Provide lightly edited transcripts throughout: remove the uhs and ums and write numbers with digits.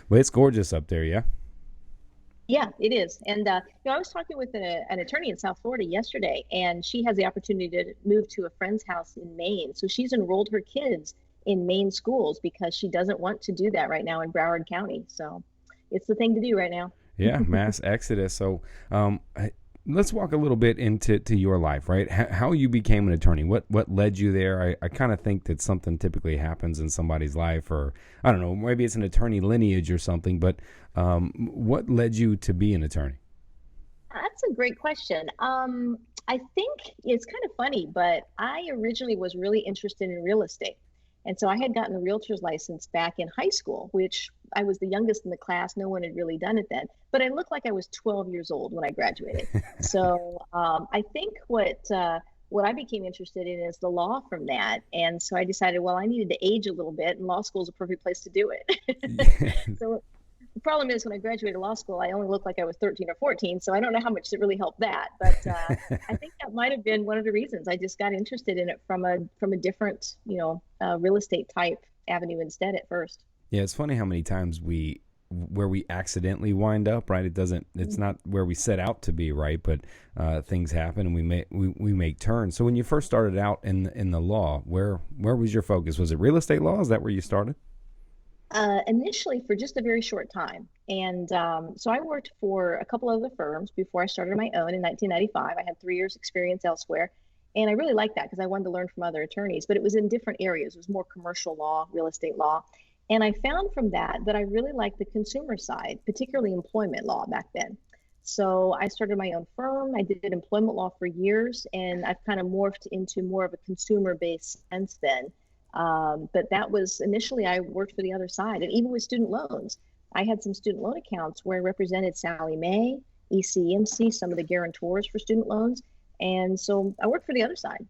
Well, it's gorgeous up there, yeah? Yeah, it is. And I was talking with an attorney in South Florida yesterday, and she has the opportunity to move to a friend's house in Maine. So she's enrolled her kids in Maine schools because she doesn't want to do that right now in Broward County. So it's the thing to do right now. Yeah, mass exodus. So, let's walk a little bit into your life, right? How you became an attorney. What led you there? I kind of think that something typically happens in somebody's life, or I don't know, maybe it's an attorney lineage or something. But what led you to be an attorney? That's a great question. I think it's kind of funny, but I originally was really interested in real estate. And so I had gotten a realtor's license back in high school, which I was the youngest in the class. No one had really done it then, but I looked like I was 12 years old when I graduated. So I think what I became interested in is the law from that. And so I decided, well, I needed to age a little bit, and law school is a perfect place to do it. So the problem is when I graduated law school, I only looked like I was 13 or 14. So I don't know how much it really helped that. But I think that might have been one of the reasons. I just got interested in it from a different, real estate type avenue instead at first. Yeah, it's funny how many times where we accidentally wind up, right? It's not where we set out to be, right? But things happen and we make turns. So when you first started out in the law, where was your focus? Was it real estate law? Is that where you started? Initially for just a very short time. And so I worked for a couple other firms before I started my own in 1995. I had 3 years experience elsewhere. And I really liked that because I wanted to learn from other attorneys, but it was in different areas. It was more commercial law, real estate law. And I found from that I really liked the consumer side, particularly employment law back then. So I started my own firm. I did employment law for years, and I've kind of morphed into more of a consumer based sense then. But that was initially I worked for the other side, and even with student loans, I had some student loan accounts where I represented Sally Mae, ECMC, some of the guarantors for student loans, and so I worked for the other side.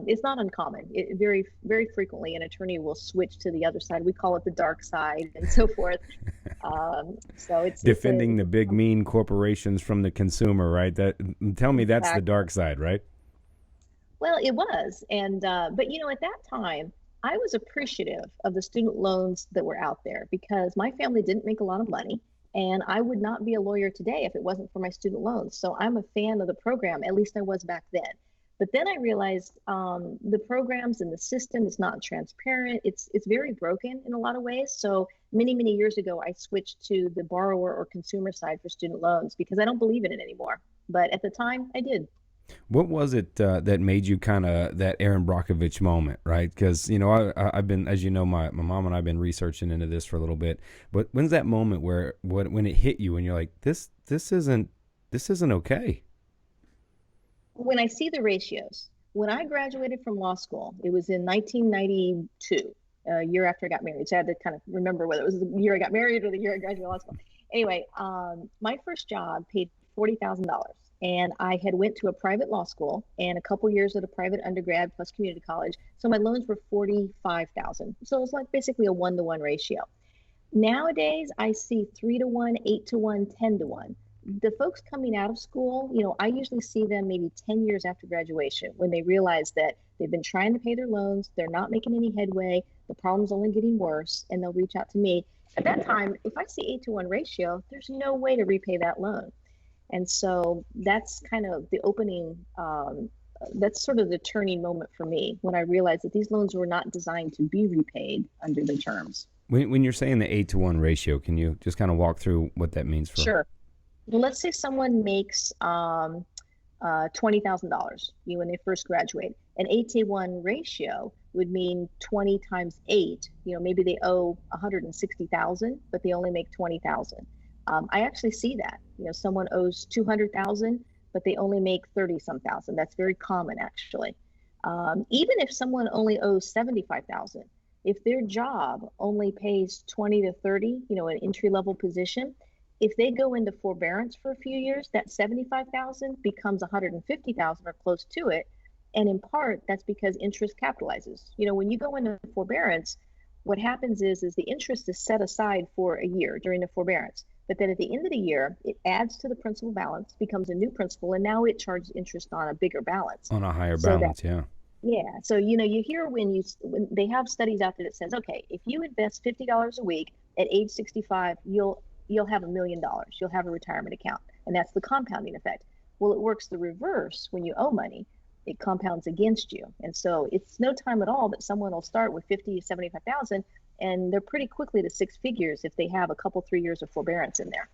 It's not uncommon. Very, very frequently, an attorney will switch to the other side. We call it the dark side, and so forth. So it's a Defending the big mean corporations from the consumer, right? That tell me that's the exact. dark side, right? Well, it was, and but at that time, I was appreciative of the student loans that were out there because my family didn't make a lot of money, and I would not be a lawyer today if it wasn't for my student loans. So I'm a fan of the program, at least I was back then. But then I realized the programs and the system is not transparent. It's very broken in a lot of ways. So many years ago, I switched to the borrower or consumer side for student loans because I don't believe in it anymore. But at the time, I did. What was it that made you kind of that Aaron Brockovich moment, right? Because I've been, as you know, my mom and I've been researching into this for a little bit. But when's that moment where when it hit you and you're like, this isn't okay? When I see the ratios, when I graduated from law school, it was in 1992, a year after I got married. So I had to kind of remember whether it was the year I got married or the year I graduated law school. Anyway, my first job paid $40,000, and I had went to a private law school and a couple years at a private undergrad plus community college. So my loans were 45,000. So it was like basically a 1-to-1 ratio. Nowadays, I see 3-to-1, 8-to-1, 10-to-1. The folks coming out of school, I usually see them maybe 10 years after graduation when they realize that they've been trying to pay their loans, they're not making any headway, the problem's only getting worse, and they'll reach out to me. At that time, if I see 8-to-1 ratio, there's no way to repay that loan. And so that's kind of the opening, that's sort of the turning moment for me when I realized that these loans were not designed to be repaid under the terms. When you're saying the 8-to-1 ratio, can you just kind of walk through what that means for? Sure. Well, let's say someone makes $20,000, when they first graduate. An 8-to-1 ratio would mean 20 times 8. Maybe they owe 160,000, but they only make 20,000. I actually see that. Someone owes 200,000, but they only make 30 some thousand. That's very common, actually. Even if someone only owes 75,000, if their job only pays 20 to 30, an entry level position, if they go into forbearance for a few years, that 75,000 becomes 150,000 or close to it. And in part, that's because interest capitalizes. When you go into forbearance, what happens is the interest is set aside for a year during the forbearance. But then at the end of the year, it adds to the principal balance, becomes a new principal, and now it charges interest on a bigger balance. On a higher So that balance, yeah. yeah. So, you hear when they have studies out there that says, okay, if you invest $50 a week At age 65, you'll have $1 million. You'll have a retirement account, and that's the compounding effect. Well, it works the reverse when you owe money. It compounds against you, and so it's no time at all that someone will start with 50, 75,000, and they're pretty quickly to six figures if they have a couple 3 years of forbearance in there.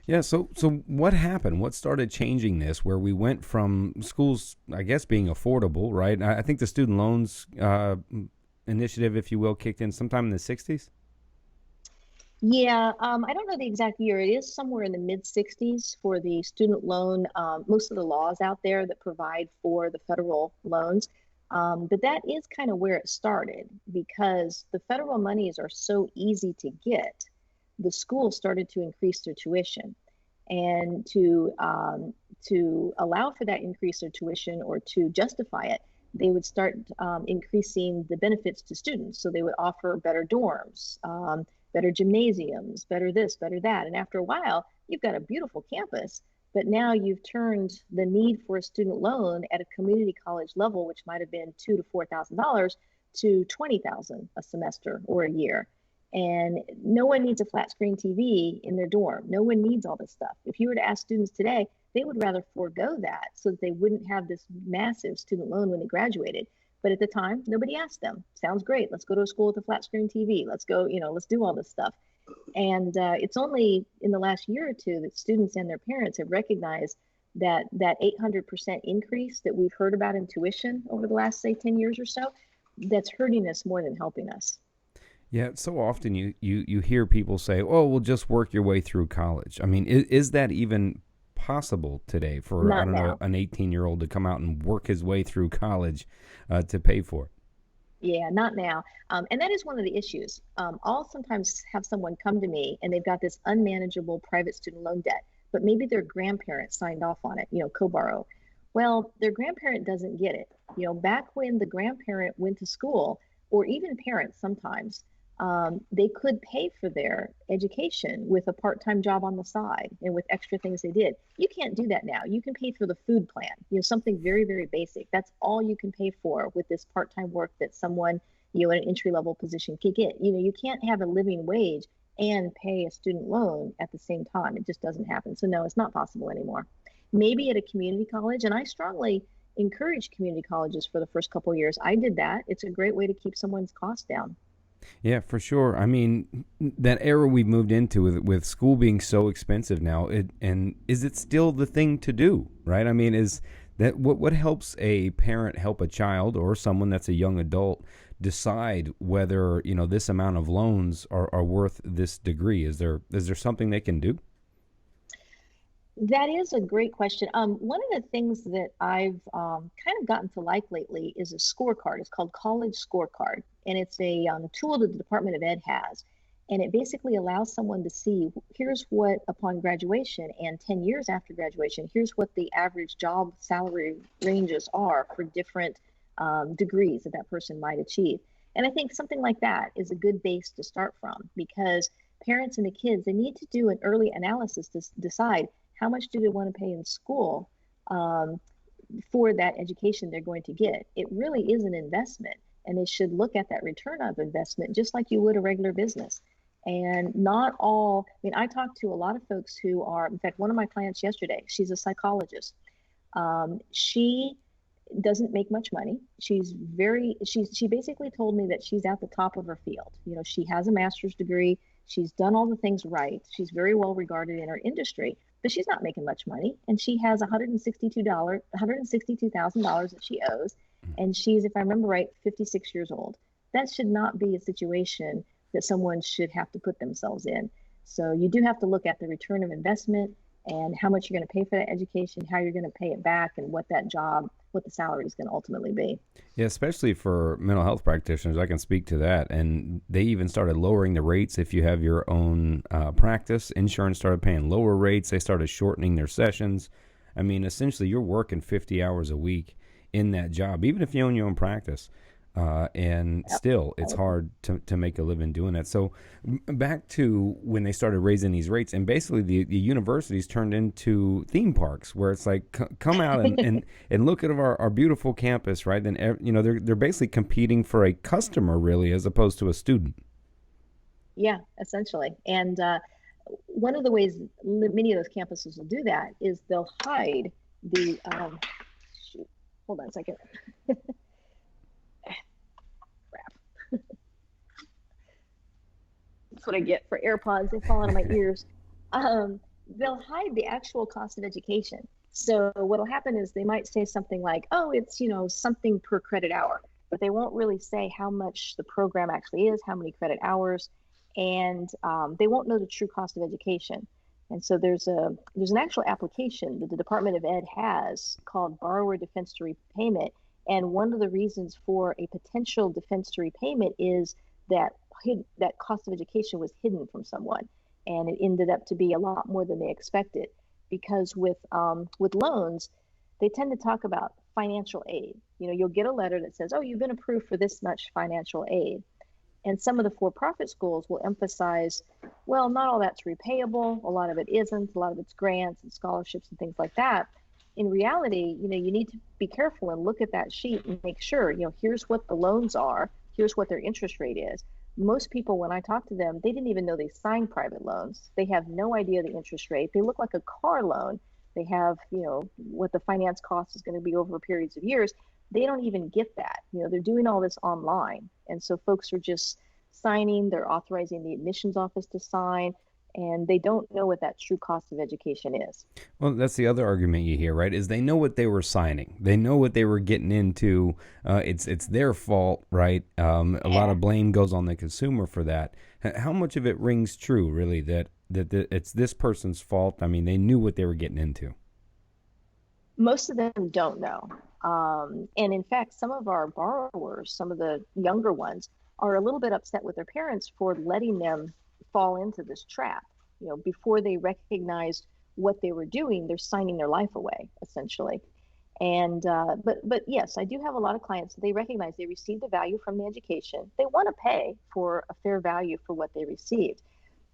Yeah. So what happened? What started changing this? Where we went from schools, I guess, being affordable, right? I think the student loans initiative, if you will, kicked in sometime in the '60s. Yeah, I don't know the exact year. It is somewhere in the mid 60s for the student loan. Most of the laws out there that provide for the federal loans. But that is kind of where it started because the federal monies are so easy to get. The schools started to increase their tuition, and to allow for that increase of tuition or to justify it, they would start increasing the benefits to students. So they would offer better dorms, better gymnasiums, better this, better that. And after a while, you've got a beautiful campus, but now you've turned the need for a student loan at a community college level, which might have been $2,000 to $4,000, to $20,000 a semester or a year. And no one needs a flat screen TV in their dorm. No one needs all this stuff. If you were to ask students today, they would rather forego that so that they wouldn't have this massive student loan when they graduated. But at the time, nobody asked them. Sounds great. Let's go to a school with a flat screen TV. Let's go, let's do all this stuff. And it's only in the last year or two that students and their parents have recognized that 800% increase that we've heard about in tuition over the last, say, 10 years or so, that's hurting us more than helping us. Yeah, so often you hear people say, "Oh, well, just work your way through college." I mean, is that even possible today for, Not I don't know, now. an 18-year-old to come out and work his way through college to pay for it? Yeah, not now. And that is one of the issues. I'll sometimes have someone come to me and they've got this unmanageable private student loan debt, but maybe their grandparents signed off on it, co-borrow. Well, their grandparent doesn't get it. Back when the grandparent went to school, or even parents sometimes, they could pay for their education with a part-time job on the side and with extra things they did. You can't do that now. You can pay for the food plan, something very, very basic. That's all you can pay for with this part-time work that someone, in an entry-level position could get. You can't have a living wage and pay a student loan at the same time. It just doesn't happen. So no, it's not possible anymore. Maybe at a community college, and I strongly encourage community colleges for the first couple of years. I did that. It's a great way to keep someone's costs down. Yeah, for sure. I mean, that era we've moved into with school being so expensive now, and is it still the thing to do, right? I mean, is that what helps a parent help a child or someone that's a young adult decide whether, this amount of loans are worth this degree? Is there something they can do? That is a great question. One of the things that I've kind of gotten to like lately is a scorecard. It's called College Scorecard, and it's a tool that the Department of Ed has. And it basically allows someone to see here's what, upon graduation and 10 years after graduation, here's what the average job salary ranges are for different degrees that that person might achieve. And I think something like that is a good base to start from because parents and the kids, they need to do an early analysis to decide how much do they want to pay in school for that education they're going to get. It really is an investment, and they should look at that return of investment just like you would a regular business. And not all, I talk to a lot of folks who are, in fact, one of my clients yesterday, she's a psychologist. She doesn't make much money. She basically told me that she's at the top of her field. She has a master's degree. She's done all the things right. She's very well regarded in her industry, but she's not making much money. And she has $162,000 that she owes. And she's, if I remember right, 56 years old. That should not be a situation that someone should have to put themselves in. So you do have to look at the return of investment and how much you're going to pay for that education, how you're going to pay it back, and what that job, what the salary is going to ultimately be. Yeah, especially for mental health practitioners, I can speak to that. And they even started lowering the rates if you have your own practice. Insurance started paying lower rates. They started shortening their sessions. I mean, essentially, you're working 50 hours a week in that job, even if you own your own practice. And Yep. still, it's hard to make a living doing that. So back to when they started raising these rates, and basically the universities turned into theme parks where it's like, come out and look at our beautiful campus, right? Then, they're basically competing for a customer, really, as opposed to a student. Yeah, essentially. And one of the ways many of those campuses will do that is they'll hide the shoot. Hold on a second. Crap. That's what I get for AirPods. They fall out of my ears. They'll hide the actual cost of education. So what'll happen is they might say something like, "Oh, it's something per credit hour," but they won't really say how much the program actually is, how many credit hours, and they won't know the true cost of education. And so there's an actual application that the Department of Ed has called Borrower Defense to Repayment, and one of the reasons for a potential defense to repayment is that that cost of education was hidden from someone, and it ended up to be a lot more than they expected. Because with loans, they tend to talk about financial aid. You'll get a letter that says, "Oh, you've been approved for this much financial aid." And some of the for-profit schools will emphasize, well, not all that's repayable. A lot of it isn't. A lot of it's grants and scholarships and things like that. In reality, you need to be careful and look at that sheet and make sure, here's what the loans are. Here's what their interest rate is. Most people, when I talk to them, they didn't even know they signed private loans. They have no idea the interest rate. They look like a car loan. They have, what the finance cost is going to be over periods of years. They don't even get that. They're doing all this online. And so folks are just signing, they're authorizing the admissions office to sign, and they don't know what that true cost of education is. Well, that's the other argument you hear, right? Is they know what they were signing, they know what they were getting into. It's their fault, right? A lot Yeah. of blame goes on the consumer for that. How much of it rings true, really, that it's this person's fault? I mean, they knew what they were getting into. Most of them don't know. And in fact, some of our borrowers, some of the younger ones, are a little bit upset with their parents for letting them fall into this trap. Before they recognized what they were doing, they're signing their life away, essentially. And but yes, I do have a lot of clients. They recognize they received the value from the education. They want to pay for a fair value for what they received.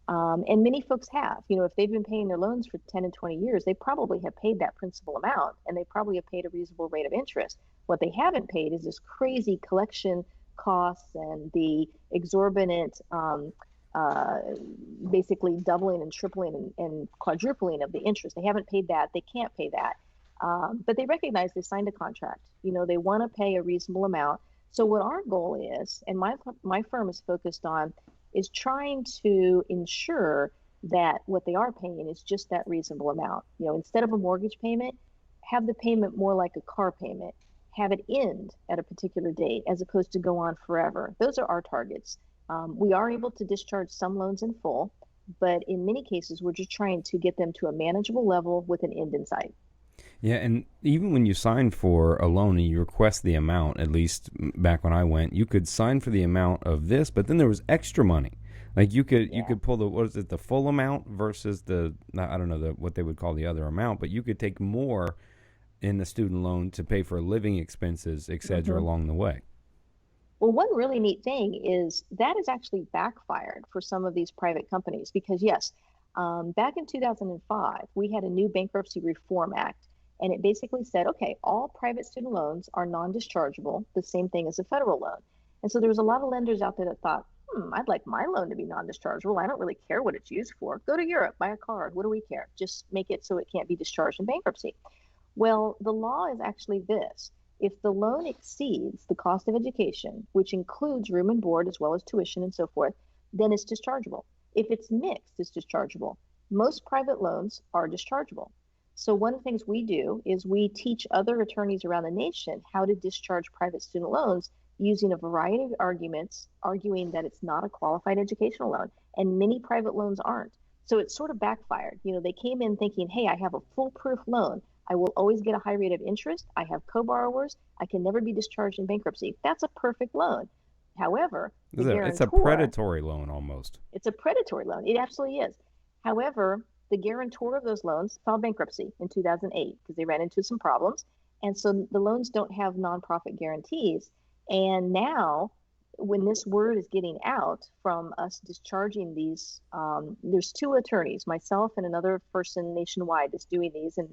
And many folks have. If they've been paying their loans for 10 and 20 years, they probably have paid that principal amount, and they probably have paid a reasonable rate of interest. What they haven't paid is this crazy collection costs and the exorbitant, uh, basically doubling and tripling and quadrupling of the interest. They haven't paid that. They can't pay that. But they recognize they signed a contract. They want to pay a reasonable amount. So what our goal is, and my firm is focused on, is trying to ensure that what they are paying is just that reasonable amount. Instead of a mortgage payment, have the payment more like a car payment. Have it end at a particular date as opposed to go on forever. Those are our targets. We are able to discharge some loans in full, but in many cases, we're just trying to get them to a manageable level with an end in sight. Yeah, and even when you sign for a loan and you request the amount, at least back when I went, you could sign for the amount of this, but then there was extra money. Like you Yeah. could pull the, what is it, the full amount versus the, I don't know, what they would call the other amount, but you could take more in the student loan to pay for living expenses, etc. hmm along the way. Well, one really neat thing is that has actually backfired for some of these private companies because, yes, back in 2005, we had a new Bankruptcy Reform Act, and it basically said, okay, all private student loans are non-dischargeable, the same thing as a federal loan. And so there was a lot of lenders out there that thought, I'd like my loan to be non-dischargeable. I don't really care what it's used for. Go to Europe, buy a card. What do we care? Just make it so it can't be discharged in bankruptcy. Well, the law is actually this. If the loan exceeds the cost of education, which includes room and board as well as tuition and so forth, then it's dischargeable. If it's mixed, it's dischargeable. Most private loans are dischargeable. So one of the things we do is we teach other attorneys around the nation how to discharge private student loans using a variety of arguments, arguing that it's not a qualified educational loan. And many private loans aren't. So it's sort of backfired. They came in thinking, hey, I have a foolproof loan. I will always get a high rate of interest. I have co-borrowers. I can never be discharged in bankruptcy. That's a perfect loan. However, the It's a guarantor, predatory loan almost. it's a predatory loan. It absolutely is. However, the guarantor of those loans filed bankruptcy in 2008 because they ran into some problems. And so the loans don't have nonprofit guarantees. And now, when this word is getting out from us discharging these, there's two attorneys, myself and another person nationwide that's doing these, and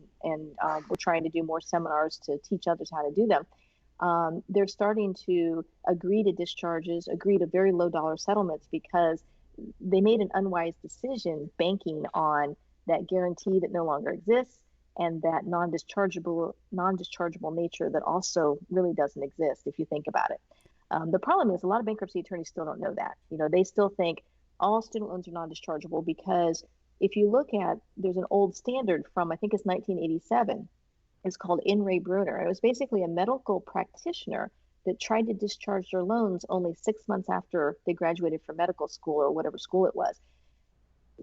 we're trying to do more seminars to teach others how to do them. They're starting to agree to discharges, agree to very low dollar settlements because they made an unwise decision banking on that guarantee that no longer exists and that non-dischargeable nature that also really doesn't exist if you think about it. The problem is a lot of bankruptcy attorneys still don't know that. They still think all student loans are non-dischargeable because if you look at, there's an old standard from, I think it's 1987. It's called In re Bruner. It was basically a medical practitioner that tried to discharge their loans only 6 months after they graduated from medical school or whatever school it was.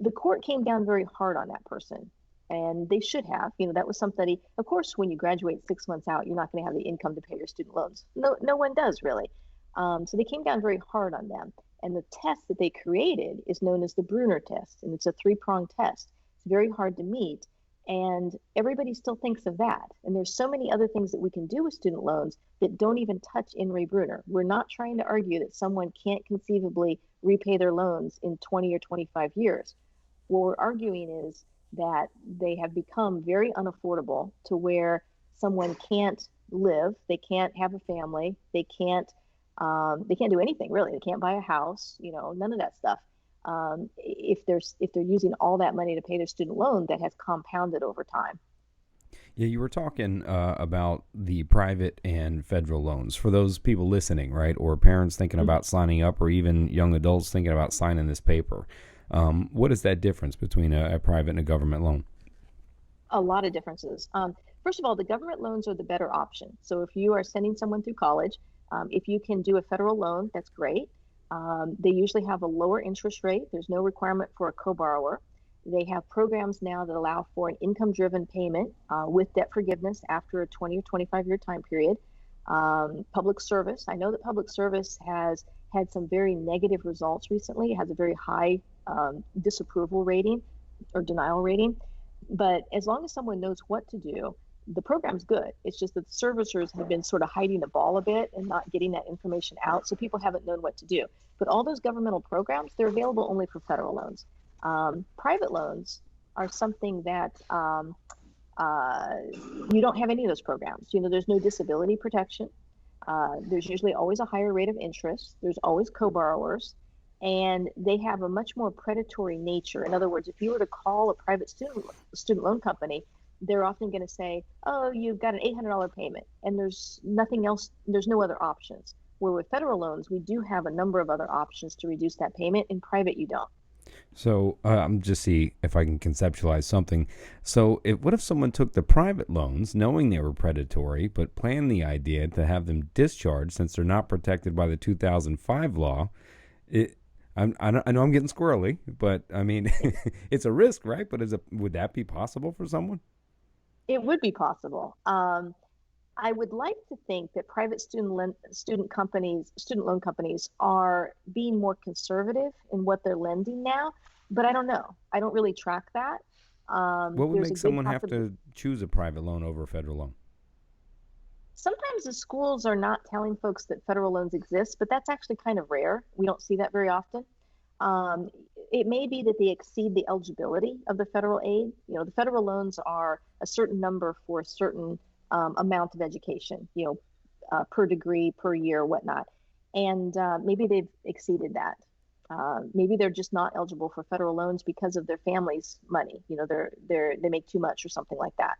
The court came down very hard on that person, and they should have. That was somebody. Of course, when you graduate 6 months out, you're not going to have the income to pay your student loans. No one does really. So they came down very hard on them. And the test that they created is known as the Bruner test, and it's a three-pronged test. It's very hard to meet, and everybody still thinks of that. And there's so many other things that we can do with student loans that don't even touch In re Bruner. We're not trying to argue that someone can't conceivably repay their loans in 20 or 25 years. What we're arguing is that they have become very unaffordable to where someone can't live, they can't have a family, they can't do anything really. They can't buy a house, none of that stuff. If they're using all that money to pay their student loan that has compounded over time. Yeah, you were talking about the private and federal loans for those people listening, right? Or parents thinking about signing up, or even young adults thinking about signing this paper. What is that difference between a private and a government loan? A lot of differences. First of all, the government loans are the better option. So if you are sending someone through college, if you can do a federal loan, that's great. They usually have a lower interest rate. There's no requirement for a co-borrower. They have programs now that allow for an income-driven payment with debt forgiveness after a 20 or 25-year time period. Public service. I know that public service has had some very negative results recently. It has a very high disapproval rating or denial rating. But as long as someone knows what to do, the program's good. It's just that the servicers have been sort of hiding the ball a bit and not getting that information out. So people haven't known what to do. But all those governmental programs, they're available only for federal loans. Private loans are something that you don't have any of those programs. There's no disability protection. There's usually always a higher rate of interest. There's always co-borrowers. And they have a much more predatory nature. In other words, if you were to call a private student loan company, they're often going to say, oh, you've got an $800 payment, and there's nothing else, there's no other options. Where with federal loans, we do have a number of other options to reduce that payment. In private, you don't. So I'm just see if I can conceptualize something. So what if someone took the private loans knowing they were predatory, but planned the idea to have them discharged since they're not protected by the 2005 law? I know I'm getting squirrely, but I mean, it's a risk, right? But would that be possible for someone? It would be possible. I would like to think that private student loan companies are being more conservative in what they're lending now, but I don't know. I don't really track that. What would make someone have to choose a private loan over a federal loan? Sometimes the schools are not telling folks that federal loans exist, but that's actually kind of rare. We don't see that very often. It may be that they exceed the eligibility of the federal aid. The federal loans are a certain number for a certain amount of education, per degree, per year, whatnot. And maybe they've exceeded that. Maybe they're just not eligible for federal loans because of their family's money. They make too much or something like that.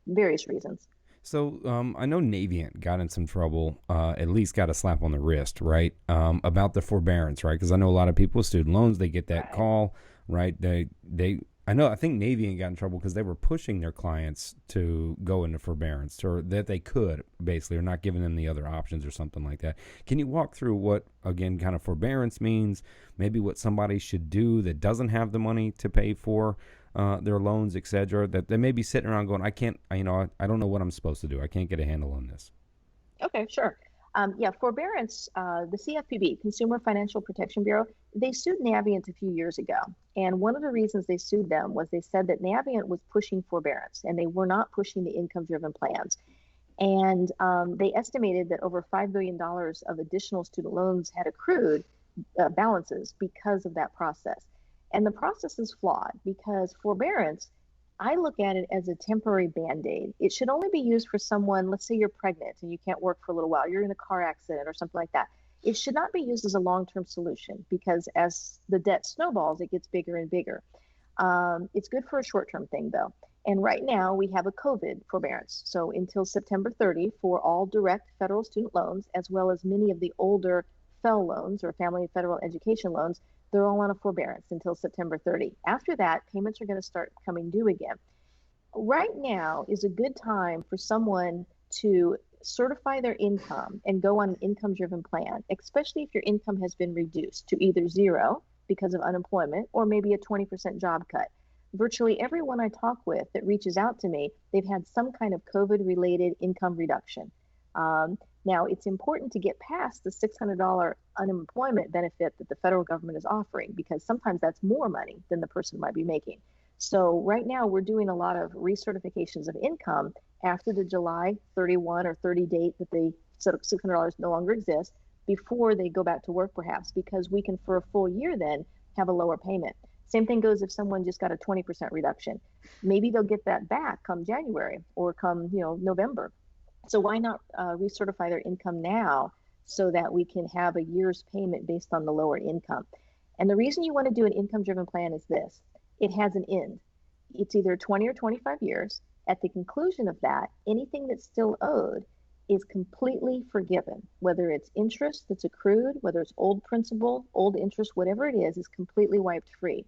Various reasons. So I know Navient got in some trouble, at least got a slap on the wrist, right, about the forbearance, right? Because I know a lot of people with student loans, they get that call, right? I think Navient got in trouble because they were pushing their clients to go into forbearance, or that they could, basically, or not giving them the other options or something like that. Can you walk through what, again, kind of forbearance means, maybe what somebody should do that doesn't have the money to pay for their loans, etc., that they may be sitting around going, I don't know what I'm supposed to do. I can't get a handle on this. Okay, sure. Forbearance, the CFPB, Consumer Financial Protection Bureau, they sued Navient a few years ago. And one of the reasons they sued them was they said that Navient was pushing forbearance and they were not pushing the income-driven plans. And they estimated that over $5 billion of additional student loans had accrued balances because of that process. And the process is flawed because forbearance, I look at it as a temporary Band-Aid. It should only be used for someone, let's say you're pregnant and you can't work for a little while, you're in a car accident or something like that. It should not be used as a long-term solution because as the debt snowballs, it gets bigger and bigger. It's good for a short-term thing though. And right now we have a COVID forbearance. So until September 30 for all direct federal student loans, as well as many of the older FFEL loans or Family Federal Education loans, they're all on a forbearance until September 30. After that, payments are going to start coming due again. Right now is a good time for someone to certify their income and go on an income driven plan, especially if your income has been reduced to either zero because of unemployment or maybe a 20% job cut. Virtually everyone I talk with that reaches out to me, they've had some kind of COVID related income reduction. Now, it's important to get past the $600 unemployment benefit that the federal government is offering because sometimes that's more money than the person might be making. So right now we're doing a lot of recertifications of income after the July 31 or 30 date that the $600 no longer exists before they go back to work perhaps, because we can for a full year then have a lower payment. Same thing goes if someone just got a 20% reduction. Maybe they'll get that back come January or come, November. So why not recertify their income now so that we can have a year's payment based on the lower income? And the reason you want to do an income driven plan is this: it has an end. It's either 20 or 25 years. At the conclusion of that, anything that's still owed is completely forgiven. Whether it's interest that's accrued, whether it's old principal, old interest, whatever it is completely wiped free.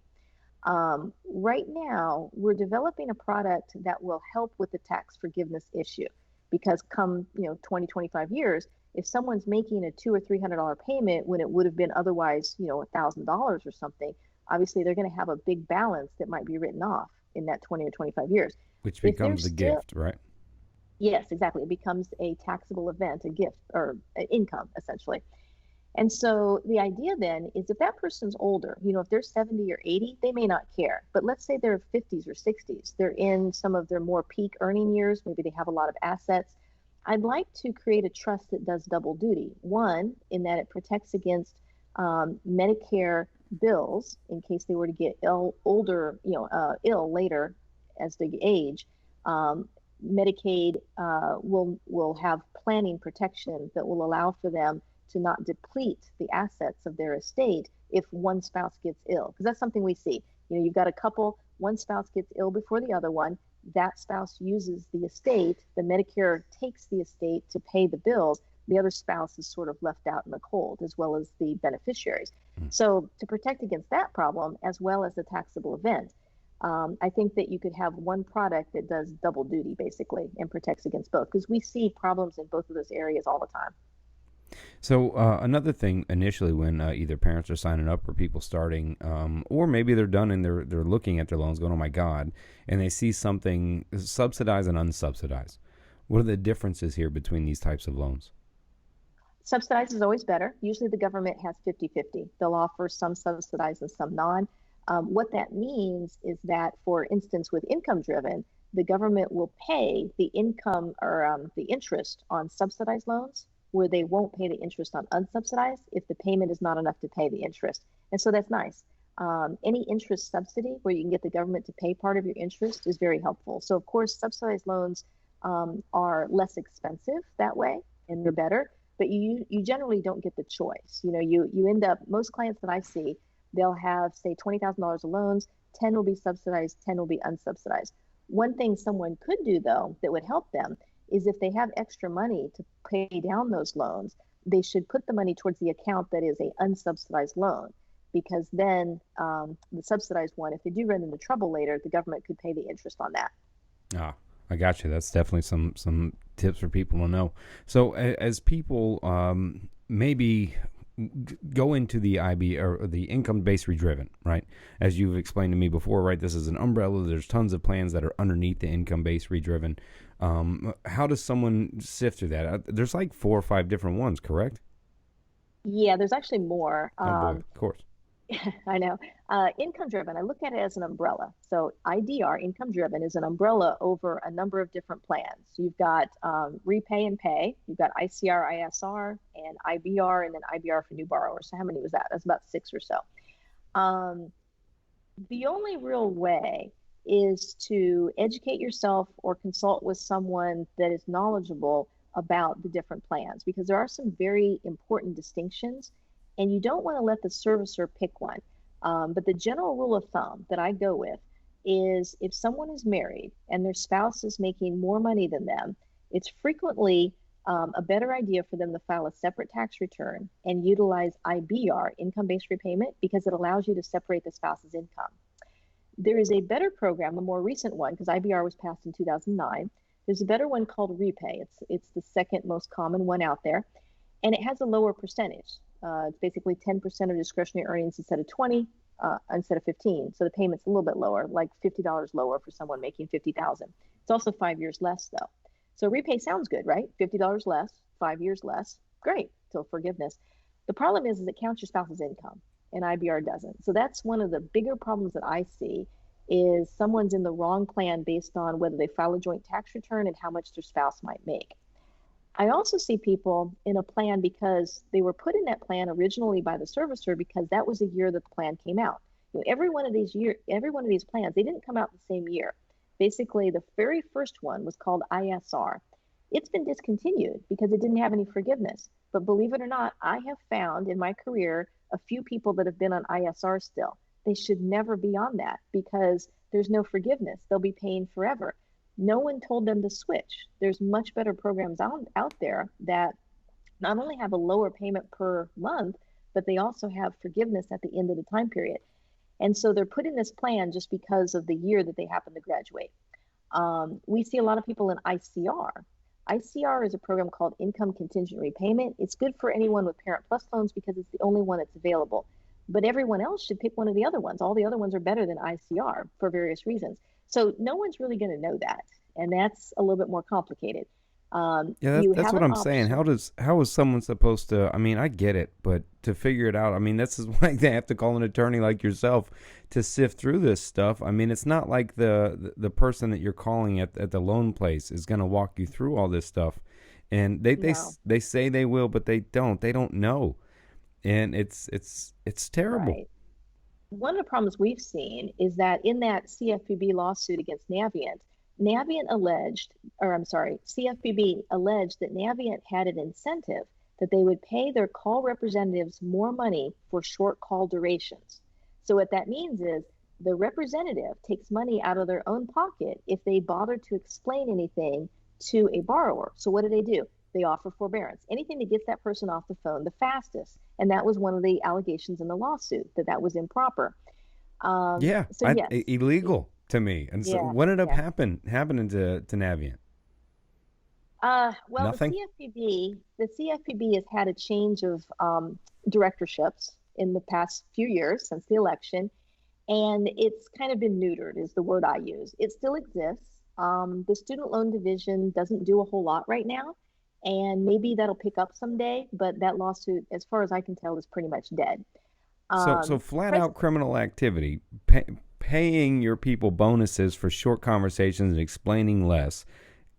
Right now, we're developing a product that will help with the tax forgiveness issue because come 20, 25 years, if someone's making a $200 or $300 payment when it would have been otherwise $1,000 or something, obviously they're going to have a big balance that might be written off in that 20 or 25 years. Which becomes the gift, right? Yes, exactly. It becomes a taxable event, a gift or income essentially. And so the idea then is if that person's older, if they're 70 or 80, they may not care. But let's say they're 50s or 60s, they're in some of their more peak earning years, maybe they have a lot of assets. I'd like to create a trust that does double duty. One, in that it protects against Medicare bills in case they were to get ill later as they age. Medicaid will have planning protection that will allow for them to not deplete the assets of their estate if one spouse gets ill, because that's something we see. You've got a couple, one spouse gets ill before the other one, that spouse uses the estate, the Medicare takes the estate to pay the bills, the other spouse is sort of left out in the cold, as well as the beneficiaries. So to protect against that problem, as well as the taxable event, I think that you could have one product that does double duty basically and protects against both, because we see problems in both of those areas all the time. So another thing initially when either parents are signing up or people starting, or maybe they're done and they're looking at their loans going, oh my God, and they see something subsidized and unsubsidized. What are the differences here between these types of loans? Subsidized is always better. Usually the government has 50-50. They'll offer some subsidized and some non. What that means is that, for instance, with income driven, the government will pay the income or the interest on subsidized loans, where they won't pay the interest on unsubsidized if the payment is not enough to pay the interest. And so that's nice. Any interest subsidy where you can get the government to pay part of your interest is very helpful. So of course, subsidized loans are less expensive that way, and they're better, but you generally don't get the choice. You end up, most clients that I see, they'll have, say, $20,000 of loans, 10 will be subsidized, 10 will be unsubsidized. One thing someone could do, though, that would help them is if they have extra money to pay down those loans, they should put the money towards the account that is a unsubsidized loan, because then the subsidized one, if they do run into trouble later, the government could pay the interest on that. I got you. That's definitely some tips for people to know. So as people maybe go into the IB or the income-based redriven, right? As you've explained to me before, right? This is an umbrella. There's tons of plans that are underneath the income-based redriven. How does someone sift through that? There's like 4 or 5 different ones, correct? Yeah, there's actually more. Oh boy, of course. I know. Income driven, I look at it as an umbrella. So IDR, income driven, is an umbrella over a number of different plans. You've got repay and pay, you've got ICR, ISR, and IBR, and then IBR for new borrowers. So how many was that? That's about 6 or so. The only real way is to educate yourself or consult with someone that is knowledgeable about the different plans because there are some very important distinctions, and you don't want to let the servicer pick one. But the general rule of thumb that I go with is if someone is married and their spouse is making more money than them, it's frequently a better idea for them to file a separate tax return and utilize IBR, income-based repayment, because it allows you to separate the spouse's income. There is a better program, a more recent one, because IBR was passed in 2009. There's a better one called Repay. It's the second most common one out there, and it has a lower percentage. It's basically 10% of discretionary earnings instead of 20, instead of 15. So the payment's a little bit lower, like $50 lower for someone making 50,000. It's also 5 years less though. So Repay sounds good, right? $50 less, 5 years less, great till forgiveness. The problem is it counts your spouse's income, and IBR doesn't. So that's one of the bigger problems that I see is someone's in the wrong plan based on whether they file a joint tax return and how much their spouse might make. I also see people in a plan because they were put in that plan originally by the servicer because that was the year that the plan came out. Every one of these plans, they didn't come out the same year. Basically, the very first one was called ISR. It's been discontinued because it didn't have any forgiveness. But believe it or not, I have found in my career a few people that have been on ISR still. They should never be on that because there's no forgiveness. They'll be paying forever. No one told them to switch. There's much better programs out there that not only have a lower payment per month, but they also have forgiveness at the end of the time period. And so they're put in this plan just because of the year that they happen to graduate. We see a lot of people in ICR. ICR is a program called Income Contingent Repayment. It's good for anyone with Parent Plus loans because it's the only one that's available. But everyone else should pick one of the other ones. All the other ones are better than ICR for various reasons. So no one's really going to know that. And that's a little bit more complicated. Yeah, that's what I'm saying. How is someone supposed to? I mean, I get it, but to figure it out, I mean, this is why they have to call an attorney like yourself to sift through this stuff. I mean, it's not like the person that you're calling at the loan place is going to walk you through all this stuff, and they say they will, but they don't. They don't know, and it's terrible. Right. One of the problems we've seen is that in that CFPB lawsuit against Navient, CFPB alleged that Navient had an incentive that they would pay their call representatives more money for short call durations. So what that means is the representative takes money out of their own pocket if they bother to explain anything to a borrower. So what do? They offer forbearance, anything that gets that person off the phone the fastest. And that was one of the allegations in the lawsuit, that was improper. Illegal to me. And so what ended up happening to Navient? Well, Nothing? the CFPB has had a change of directorships in the past few years since the election, and it's kind of been neutered is the word I use. It still exists. The student loan division doesn't do a whole lot right now, and maybe that'll pick up someday, but that lawsuit, as far as I can tell, is pretty much dead. So flat out criminal activity, paying your people bonuses for short conversations and explaining less,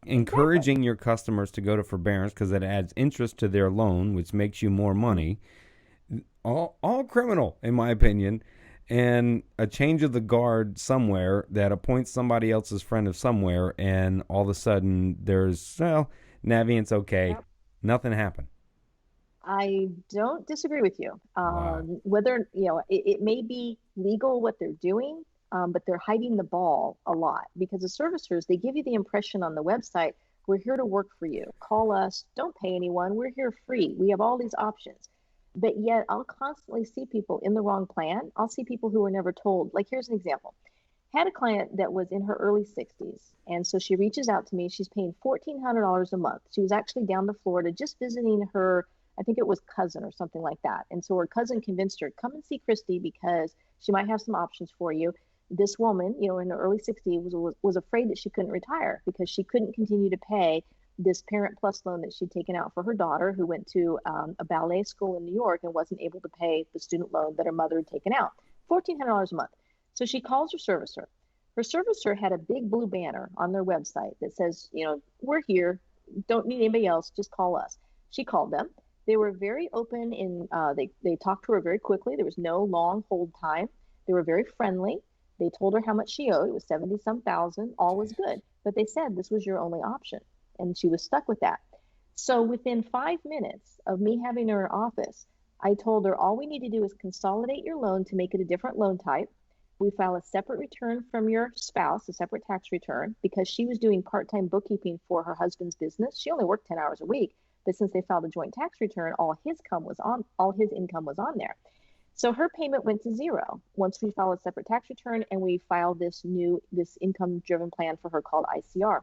encouraging your customers to go to forbearance because it adds interest to their loan, which makes you more money. All criminal, in my opinion, and a change of the guard somewhere that appoints somebody else's friend of somewhere, and all of a sudden there's, Navient's okay. Yep. Nothing happened. I don't disagree with you. Wow. Whether, it may be legal what they're doing, but they're hiding the ball a lot because the servicers, they give you the impression on the website, we're here to work for you. Call us. Don't pay anyone. We're here free. We have all these options. But yet I'll constantly see people in the wrong plan. I'll see people who were never told. Like, here's an example. Had a client that was in her early 60s. And so she reaches out to me. She's paying $1,400 a month. She was actually down to Florida just visiting her, I think it was cousin or something like that. And so her cousin convinced her, come and see Christie because she might have some options for you. This woman, in her early 60s was afraid that she couldn't retire because she couldn't continue to pay this Parent Plus loan that she'd taken out for her daughter who went to a ballet school in New York and wasn't able to pay the student loan that her mother had taken out, $1,400 a month. So she calls her servicer. Her servicer had a big blue banner on their website that says, we're here, don't need anybody else, just call us. She called them. They were very open in, they talked to her very quickly. There was no long hold time. They were very friendly. They told her how much she owed. It was 70-some thousand. All was good. But they said this was your only option. And she was stuck with that. So within 5 minutes of me having her in office, I told her all we need to do is consolidate your loan to make it a different loan type. We file a separate return from your spouse, a separate tax return, because she was doing part-time bookkeeping for her husband's business. She only worked 10 hours a week, but since they filed a joint tax return, all his income was on there. So her payment went to zero once we filed a separate tax return and we filed this income driven plan for her called ICR,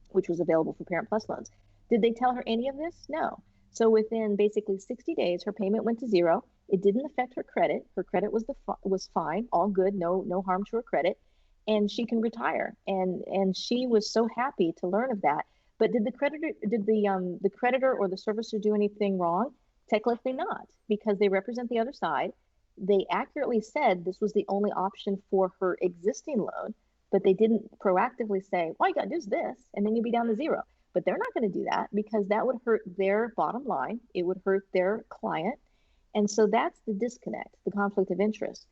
which was available for Parent Plus loans. Did they tell her any of this? No. So within basically 60 days, her payment went to zero. It didn't affect her credit. Her credit was fine, all good, no harm to her credit, and she can retire. And she was so happy to learn of that. But did the creditor or the servicer do anything wrong? Technically not, because they represent the other side. They accurately said this was the only option for her existing loan, but they didn't proactively say, all you got to do is this, and then you'll be down to zero. But they're not going to do that because that would hurt their bottom line. It would hurt their client. And so that's the disconnect, the conflict of interest.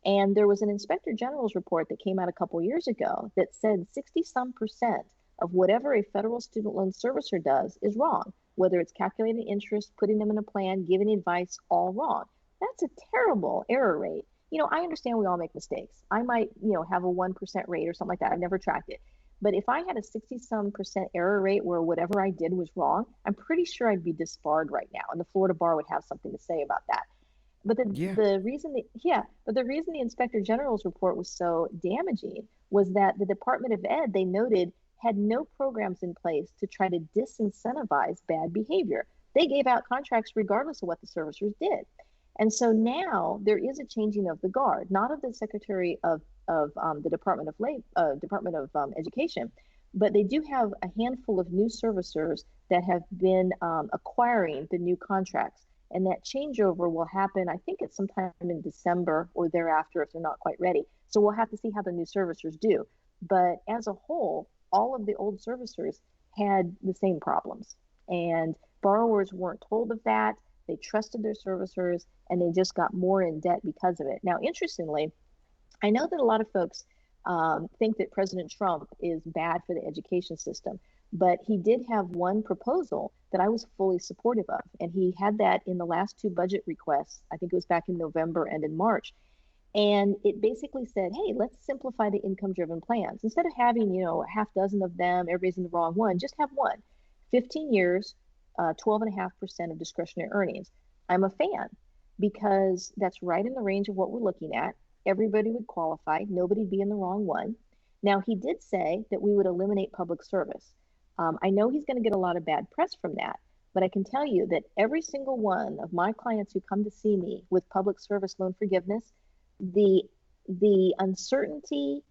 And there was an inspector general's report that came out a couple years ago that said 60 some percent of whatever a federal student loan servicer does is wrong, whether it's calculating interest, putting them in a plan, giving advice, all wrong. That's a terrible error rate. I understand we all make mistakes. I might, have a 1% rate or something like that. I've never tracked it. But if I had a 60 some percent error rate where whatever I did was wrong, I'm pretty sure I'd be disbarred right now. And the Florida bar would have something to say about that. But Yeah. the reason the Inspector General's report was so damaging was that the Department of Ed, they noted, had no programs in place to try to disincentivize bad behavior. They gave out contracts regardless of what the servicers did. And so now there is a changing of the guard, not of the Secretary of the Department of Education, but they do have a handful of new servicers that have been acquiring the new contracts. And that changeover will happen, I think it's sometime in December or thereafter if they're not quite ready. So we'll have to see how the new servicers do. But as a whole, all of the old servicers had the same problems. And borrowers weren't told of that. They trusted their servicers and they just got more in debt because of it. Now, interestingly, I know that a lot of folks think that President Trump is bad for the education system, but he did have one proposal that I was fully supportive of. And he had that in the last two budget requests. I think it was back in November and in March. And it basically said, hey, let's simplify the income driven plans. Instead of having, a half dozen of them, everybody's in the wrong one, just have one. 15 years, 12.5% of discretionary earnings. I'm a fan because that's right in the range of what we're looking at. Everybody would qualify, nobody'd be in the wrong one. Now, he did say that we would eliminate public service. I know he's going to get a lot of bad press from that, but I can tell you that every single one of my clients who come to see me with public service loan forgiveness, the uncertainty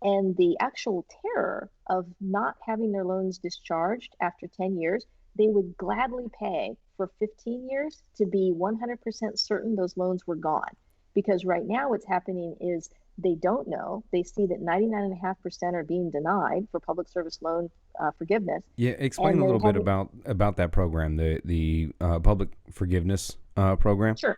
and the actual terror of not having their loans discharged after 10 years, they would gladly pay for 15 years to be 100% certain those loans were gone. Because right now what's happening is they don't know. They see that 99.5% are being denied for public service loan forgiveness. Yeah, explain a little bit about that program, the public forgiveness program. Sure.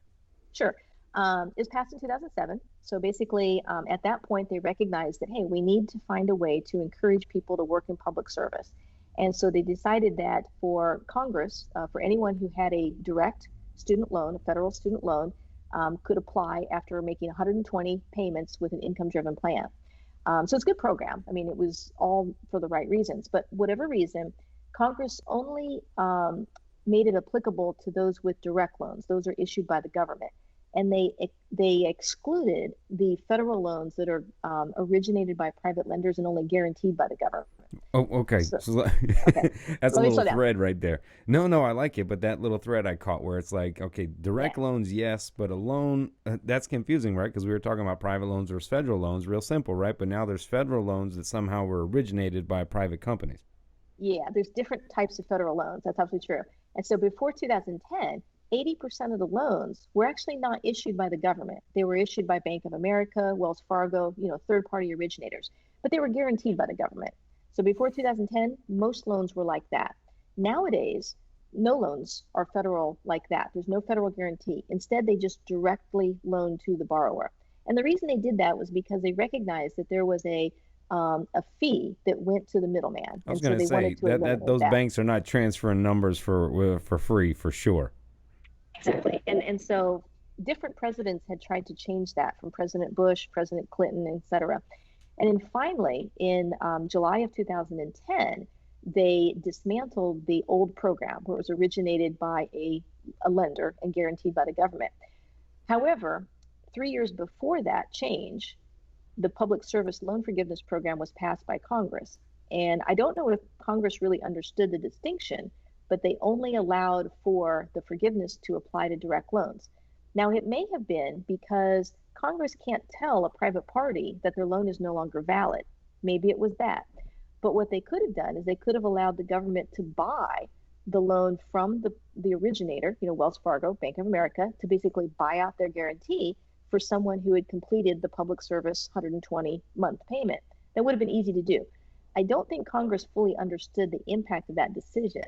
It was passed in 2007. So basically, at that point, they recognized that, hey, we need to find a way to encourage people to work in public service. And so they decided that for Congress, for anyone who had a direct student loan, a federal student loan, could apply after making 120 payments with an income-driven plan. So it's a good program. I mean, it was all for the right reasons. But whatever reason, Congress only made it applicable to those with direct loans. Those are issued by the government. And they excluded the federal loans that are originated by private lenders and only guaranteed by the government. Oh, okay. Okay. That's a little thread right there. No, I like it, but that little thread I caught where it's like, okay, direct loans, yes, but a loan, that's confusing, right? Because we were talking about private loans versus federal loans, real simple, right? But now there's federal loans that somehow were originated by private companies. Yeah, there's different types of federal loans. That's absolutely true. And so before 2010, 80% of the loans were actually not issued by the government. They were issued by Bank of America, Wells Fargo, third-party originators, but they were guaranteed by the government. So before 2010, most loans were like that. Nowadays, no loans are federal like that. There's no federal guarantee. Instead, they just directly loan to the borrower. And the reason they did that was because they recognized that there was a a fee that went to the middleman, I was and so gonna they say wanted to that eliminate those that. banks are not transferring numbers for free for sure. Exactly. And so different presidents had tried to change that, from President Bush, President Clinton, et cetera. And then finally, in July of 2010, they dismantled the old program where it was originated by a lender and guaranteed by the government. However, 3 years before that change, the Public Service Loan Forgiveness Program was passed by Congress. And I don't know if Congress really understood the distinction, but they only allowed for the forgiveness to apply to direct loans. Now, it may have been because Congress can't tell a private party that their loan is no longer valid. Maybe it was that. But what they could have done is they could have allowed the government to buy the loan from the originator, Wells Fargo, Bank of America, to basically buy out their guarantee for someone who had completed the public service 120-month payment. That would have been easy to do. I don't think Congress fully understood the impact of that decision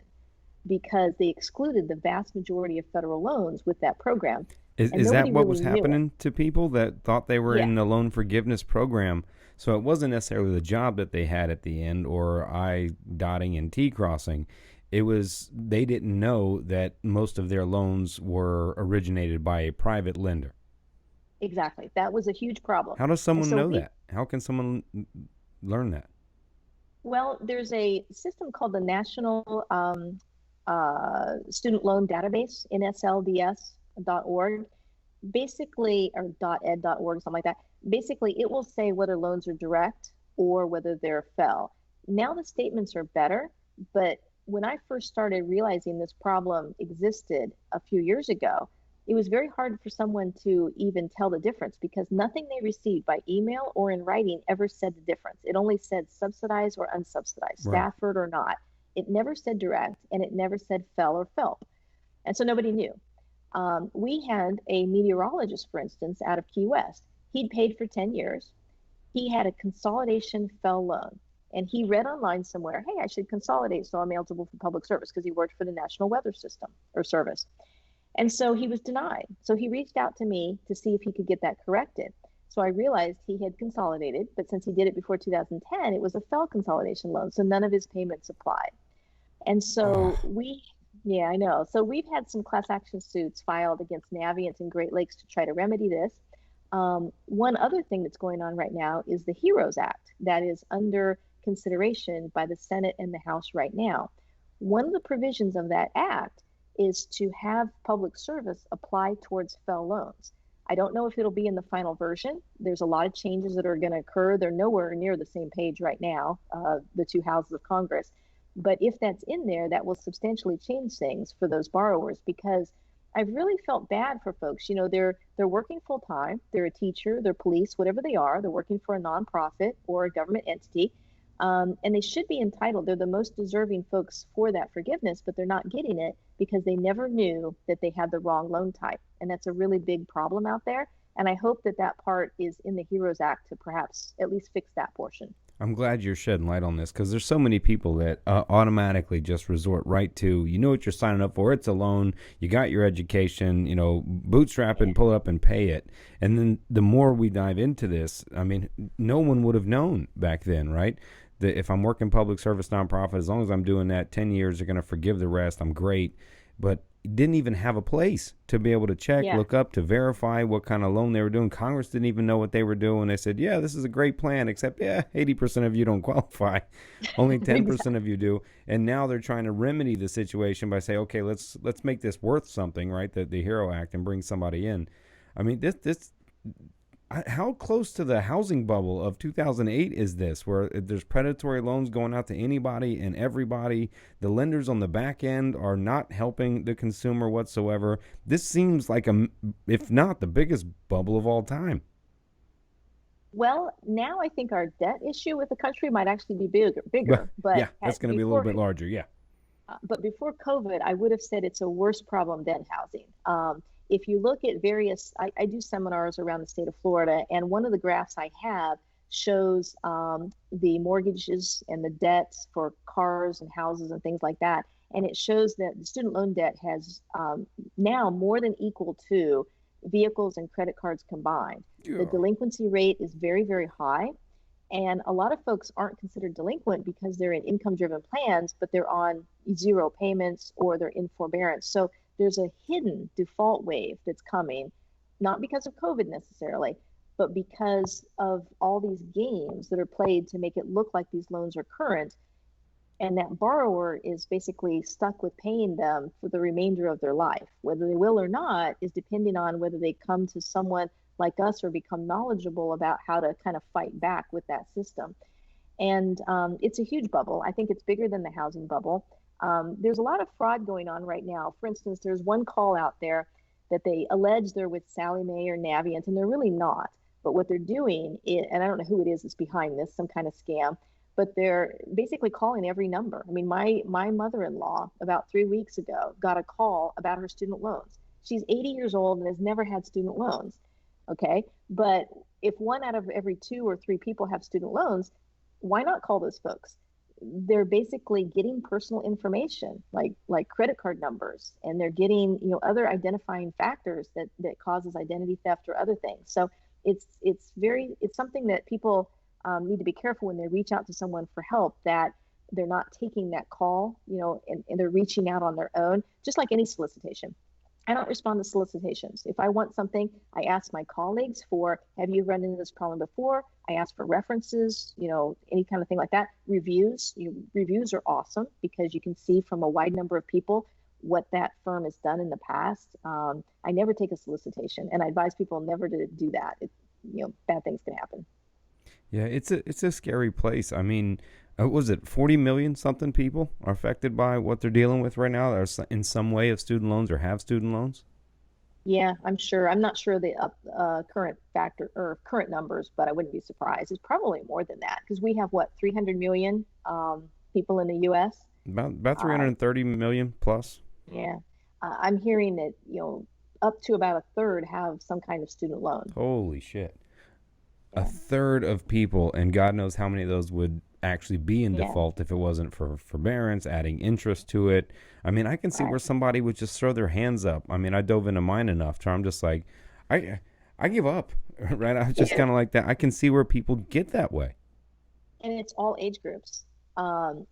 because they excluded the vast majority of federal loans with that program, and Is that nobody what really was knew it. happening to people that thought they were Yeah, in the loan forgiveness program? So it wasn't necessarily the job that they had at the end or I dotting and T crossing. It was they didn't know that most of their loans were originated by a private lender. exactly. That was a huge problem. How does And someone so know we that? How can someone learn that? Well, there's a system called the National Student Loan Database, nslds.org, basically, or .ed.org, something like that. Basically, it will say whether loans are direct or whether they're FEL. Now the statements are better, but when I first started realizing this problem existed a few years ago, it was very hard for someone to even tell the difference because nothing they received by email or in writing ever said the difference. It only said subsidized or unsubsidized, Right. Stafford or not. It never said direct, and it never said FEL or FELP. And so nobody knew. We had a meteorologist, for instance, out of Key West. He'd paid for 10 years. He had a consolidation FEL loan. And he read online somewhere, hey, I should consolidate so I'm eligible for public service because he worked for the National Weather System or Service. And so he was denied. So he reached out to me to see if he could get that corrected. So I realized he had consolidated, but since he did it before 2010, it was a FEL consolidation loan. So none of his payments applied. And so Oh, yeah, I know. So we've had some class action suits filed against Navient and Great Lakes to try to remedy this. One other thing that's going on right now is the HEROES Act that is under consideration by the Senate and the House right now. One of the provisions of that act is to have public service apply towards FEL loans. I don't know if it'll be in the final version. There's a lot of changes that are going to occur. They're nowhere near the same page right now, the two houses of Congress. But if that's in there, that will substantially change things for those borrowers because I've really felt bad for folks. They're working full time. They're a teacher, they're police, whatever they are. They're working for a nonprofit or a government entity, and they should be entitled. They're the most deserving folks for that forgiveness, but they're not getting it because they never knew that they had the wrong loan type, and that's a really big problem out there. And I hope that that part is in the HEROES Act to perhaps at least fix that portion. I'm glad you're shedding light on this because there's so many people that automatically just resort right to, you know what you're signing up for. It's a loan. You got your education, bootstrap it and pull it up and pay it. And then the more we dive into this, I mean, no one would have known back then, right? That if I'm working public service nonprofit, as long as I'm doing that 10 years, they're going to forgive the rest. I'm great. But didn't even have a place to be able to check, Yeah, look up, to verify what kind of loan they were doing. Congress didn't even know what they were doing. They said, yeah, this is a great plan, except, yeah, 80% of you don't qualify. Only 10% exactly. of you do. And now they're trying to remedy the situation by saying, okay, let's make this worth something, right? The HERO Act and bring somebody in. I mean, this how close to the housing bubble of 2008 is this, where there's predatory loans going out to anybody and everybody? The lenders on the back end are not helping the consumer whatsoever. This seems like if not the biggest bubble of all time. Well, now I think our debt issue with the country might actually be bigger, But bigger. yeah, that's going to be a little bit larger. Yeah. But before COVID, I would have said it's a worse problem than housing. If you look at various, I do seminars around the state of Florida, and one of the graphs I have shows the mortgages and the debts for cars and houses and things like that. And it shows that the student loan debt has now more than equal to vehicles and credit cards combined. The Yeah. delinquency rate is very, very high. And a lot of folks aren't considered delinquent because they're in income-driven plans, but they're on zero payments or they're in forbearance. So there's a hidden default wave that's coming, not because of COVID necessarily, but because of all these games that are played to make it look like these loans are current. And that borrower is basically stuck with paying them for the remainder of their life. Whether they will or not is depending on whether they come to someone like us or become knowledgeable about how to kind of fight back with that system. And it's a huge bubble. I think it's bigger than the housing bubble. There's a lot of fraud going on right now. For instance, there's one call out there that they allege they're with Sally Mae or Navient, and they're really not. But what they're doing, and I don't know who it is that's behind this, some kind of scam, but they're basically calling every number. I mean, my mother-in-law about 3 weeks ago got a call about her student loans. She's 80 years old and has never had student loans. Okay, but if one out of every two or three people have student loans, why not call those folks? They're basically getting personal information like credit card numbers, and they're getting other identifying factors that causes identity theft or other things. So it's something that people need to be careful when they reach out to someone for help, that they're not taking that call, and they're reaching out on their own, just like any solicitation. I don't respond to solicitations. If I want something, I ask my colleagues for, have you run into this problem before? I ask for references, any kind of thing like that. Reviews. Reviews are awesome because you can see from a wide number of people what that firm has done in the past. I never take a solicitation, and I advise people never to do that. Bad things can happen. Yeah, it's a scary place. I mean, was it 40 million something people are affected by what they're dealing with right now? That are in some way of student loans or have student loans. Yeah, I'm sure. I'm not sure the current factor or current numbers, but I wouldn't be surprised. It's probably more than that because we have what, 300 million people in the U.S. About Uh, 330 million plus. yeah, I'm hearing that up to about a third have some kind of student loan. Holy shit. A Yeah, third of people, and God knows how many of those would actually be in yeah, default if it wasn't for forbearance, adding interest to it. I mean, I can see right. where somebody would just throw their hands up. I mean, I dove into mine enough to I'm just like, I I give up, right? I was just Yeah. kind of like that. I can see where people get that way. And it's all age groups.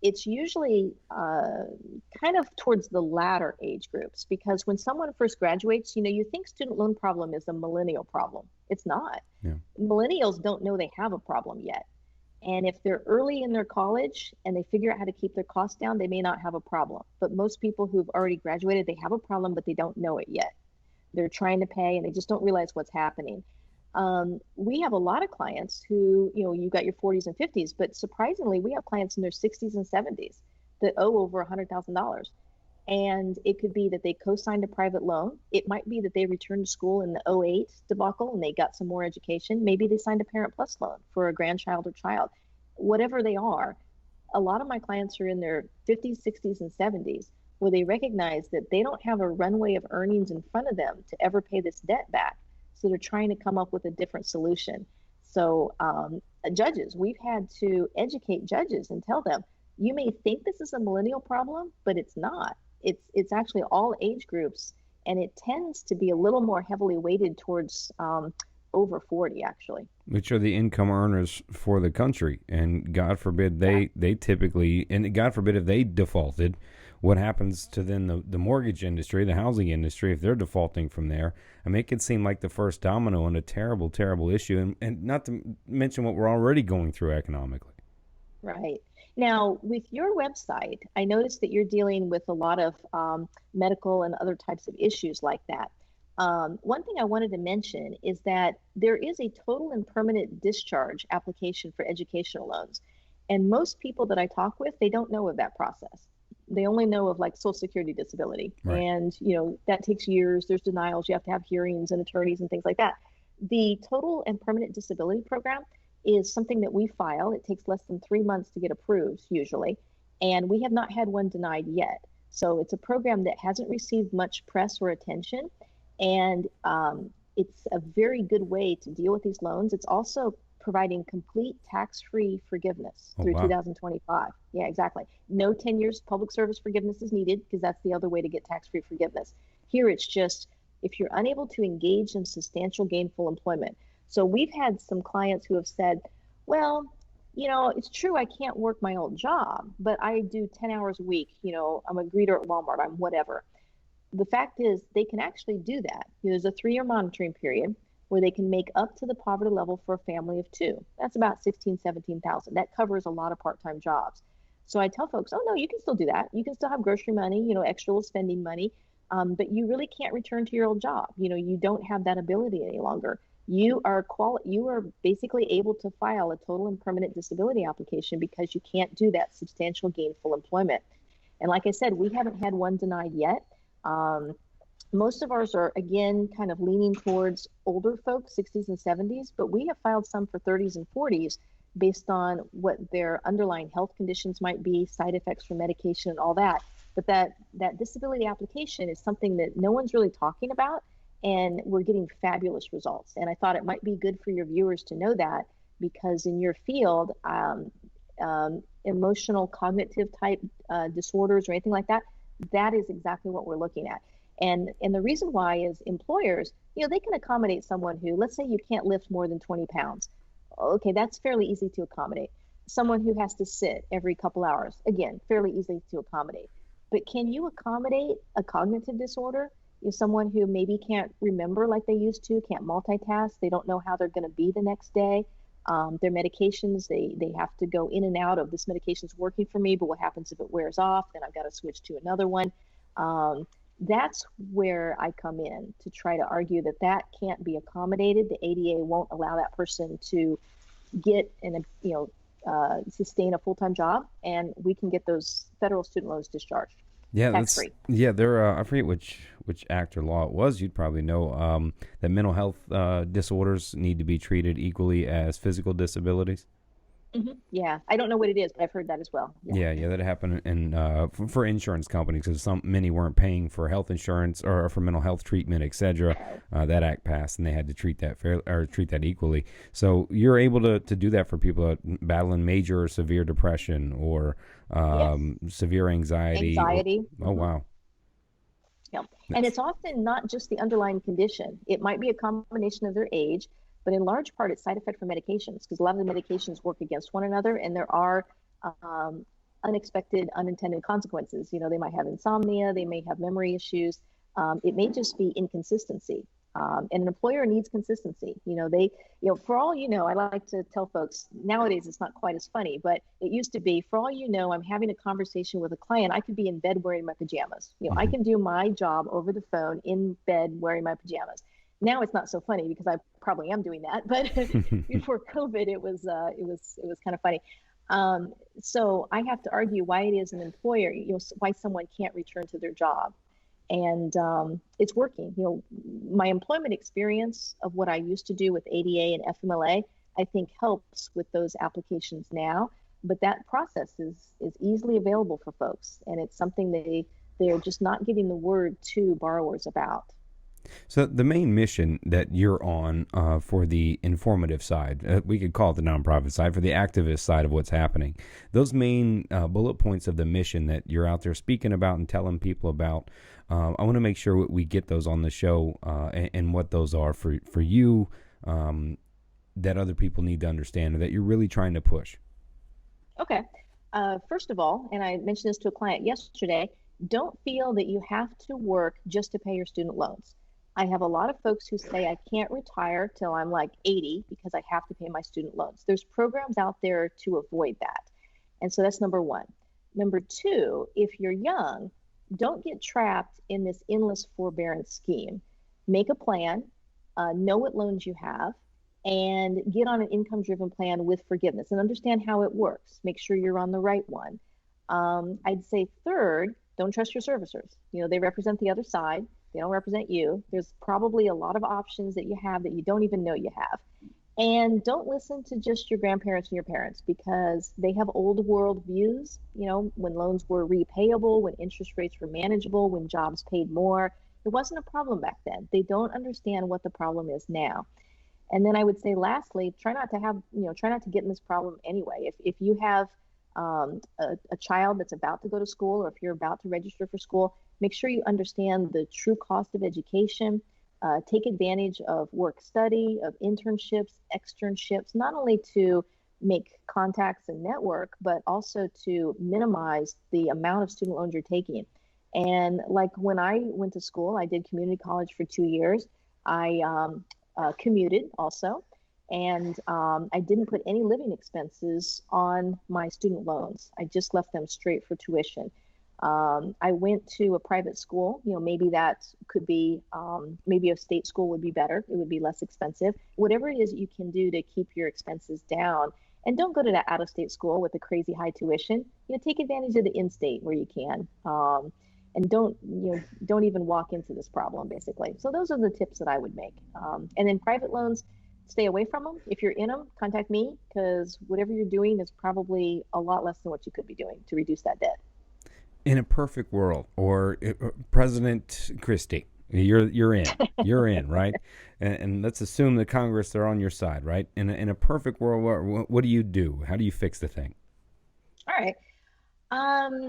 It's usually kind of towards the latter age groups because when someone first graduates, you think student loan problem is a millennial problem. It's not. Yeah. Millennials don't know they have a problem yet. And if they're early in their college and they figure out how to keep their costs down, they may not have a problem. But most people who've already graduated, they have a problem, but they don't know it yet. They're trying to pay and they just don't realize what's happening. We have a lot of clients who, you got your 40s and 50s, but surprisingly, we have clients in their 60s and 70s that owe over $100,000. And it could be that they co-signed a private loan. It might be that they returned to school in the '08 debacle and they got some more education. Maybe they signed a Parent Plus loan for a grandchild or child. Whatever they are, a lot of my clients are in their 50s, 60s, and 70s where they recognize that they don't have a runway of earnings in front of them to ever pay this debt back. So they're trying to come up with a different solution. So, judges, we've had to educate judges and tell them, you may think this is a millennial problem, but it's not. It's actually all age groups, and it tends to be a little more heavily weighted towards over 40, actually. Which are the income earners for the country, and God forbid Yeah. they typically, and God forbid if they defaulted, what happens to then the mortgage industry, the housing industry, if they're defaulting from there? I mean, it could seem like the first domino in a terrible, terrible issue, and not to mention what we're already going through economically. Right. Now, with your website, I noticed that you're dealing with a lot of medical and other types of issues like that. One thing I wanted to mention is that there is a total and permanent discharge application for educational loans. And most people that I talk with, they don't know of that process. They only know of like Social Security disability. Right. And, that takes years. There's denials. You have to have hearings and attorneys and things like that. The total and permanent disability program is something that we file. It takes less than 3 months to get approved, usually, and we have not had one denied yet. So it's a program that hasn't received much press or attention, and it's a very good way to deal with these loans. It's also providing complete tax-free forgiveness Oh through wow. 2025. Yeah, exactly. No 10 years public service forgiveness is needed because that's the other way to get tax-free forgiveness. Here it's just if you're unable to engage in substantial gainful employment. So we've had some clients who have said, well, It's true I can't work my old job, but I do 10 hours a week. I'm a greeter at Walmart, I'm whatever. The fact is, they can actually do that. There's a 3-year monitoring period where they can make up to the poverty level for a family of two. That's about 16, 17,000. That covers a lot of part-time jobs. So I tell folks, oh no, you can still do that. You can still have grocery money, extra little spending money, but you really can't return to your old job. You don't have that ability any longer. You are basically able to file a total and permanent disability application because you can't do that substantial gainful employment. And like I said, we haven't had one denied yet. Um, Most of ours are, again, kind of leaning towards older folks, 60s and 70s, but we have filed some for 30s and 40s based on what their underlying health conditions might be, side effects from medication and all that. But that disability application is something that no one's really talking about, and we're getting fabulous results. And I thought it might be good for your viewers to know that, because in your field, emotional cognitive type disorders or anything like that, that is exactly what we're looking at. And the reason why is employers, they can accommodate someone who, let's say you can't lift more than 20 pounds. Okay, that's fairly easy to accommodate. Someone who has to sit every couple hours, again, fairly easy to accommodate. But can you accommodate a cognitive disorder? Someone who maybe can't remember like they used to, can't multitask, they don't know how they're going to be the next day. Their medications, they have to go in and out of, this medication's working for me, but what happens if it wears off? Then I've got to switch to another one. That's where I come in to try to argue that that can't be accommodated. The ADA won't allow that person to get sustain a full-time job, and we can get those federal student loans discharged Yeah, tax-free. they're I forget which act or law it was. You'd probably know that mental health disorders need to be treated equally as physical disabilities. Yeah, I don't know what it is, but I've heard that as well. Yeah, that happened in for insurance companies because many weren't paying for health insurance or for mental health treatment, etc. That act passed, and they had to treat that fair or treat that equally. So you're able to do that for people battling major or severe depression or Yes, severe anxiety. anxiety. Oh wow. Yeah. And it's often not just the underlying condition. It might be a combination of their age, but in large part, it's side effect from medications, because a lot of the medications work against one another, and there are um, unexpected, unintended consequences. They might have insomnia, they may have memory issues. It may just be inconsistency. And an employer needs consistency. For all I like to tell folks nowadays it's not quite as funny, but it used to be, for all I'm having a conversation with a client. I could be in bed wearing my pajamas. I can do my job over the phone in bed wearing my pajamas. Now it's not so funny because I probably am doing that, but before COVID, it was kind of funny. So I have to argue why it is an employer, why someone can't return to their job. And it's working. My employment experience of what I used to do with ADA and FMLA, I think helps with those applications now. But that process is easily available for folks, and it's something they're just not getting the word to borrowers about. So the main mission that you're on for the informative side, we could call it the nonprofit side, for the activist side of what's happening, those main bullet points of the mission that you're out there speaking about and telling people about, I want to make sure we get those on the show and what those are for you that other people need to understand or that you're really trying to push. Okay. First of all, and I mentioned this to a client yesterday, don't feel that you have to work just to pay your student loans. I have a lot of folks who say I can't retire till I'm like 80 because I have to pay my student loans. There's programs out there to avoid that. And so that's number one. Number two, if you're young, don't get trapped in this endless forbearance scheme. Make a plan, know what loans you have, and get on an income driven plan with forgiveness and understand how it works. Make sure you're on the right one. I'd say third, don't trust your servicers. They represent the other side. They don't represent you. There's probably a lot of options that you have that you don't even know you have. And don't listen to just your grandparents and your parents, because they have old world views. When loans were repayable, when interest rates were manageable, when jobs paid more, it wasn't a problem back then. They don't understand what the problem is now. And then I would say, lastly, try not to get in this problem anyway. If you have a child that's about to go to school, or if you're about to register for school, make sure you understand the true cost of education. Take advantage of work study, of internships, externships, not only to make contacts and network, but also to minimize the amount of student loans you're taking. And like when I went to school, I did community college for 2 years. I commuted also, and I didn't put any living expenses on my student loans. I just left them straight for tuition. I went to a private school. Maybe that could be, maybe a state school would be better. It would be less expensive. Whatever it is you can do to keep your expenses down. And don't go to that out-of-state school with a crazy high tuition. Take advantage of the in-state where you can. And don't even walk into this problem, basically. So those are the tips that I would make. And then private loans, stay away from them. If you're in them, contact me, because whatever you're doing is probably a lot less than what you could be doing to reduce that debt. In a perfect world, or President Christie, you're in, right? And let's assume the Congress are on your side, right? In a perfect world, what do you do? How do you fix the thing? All right.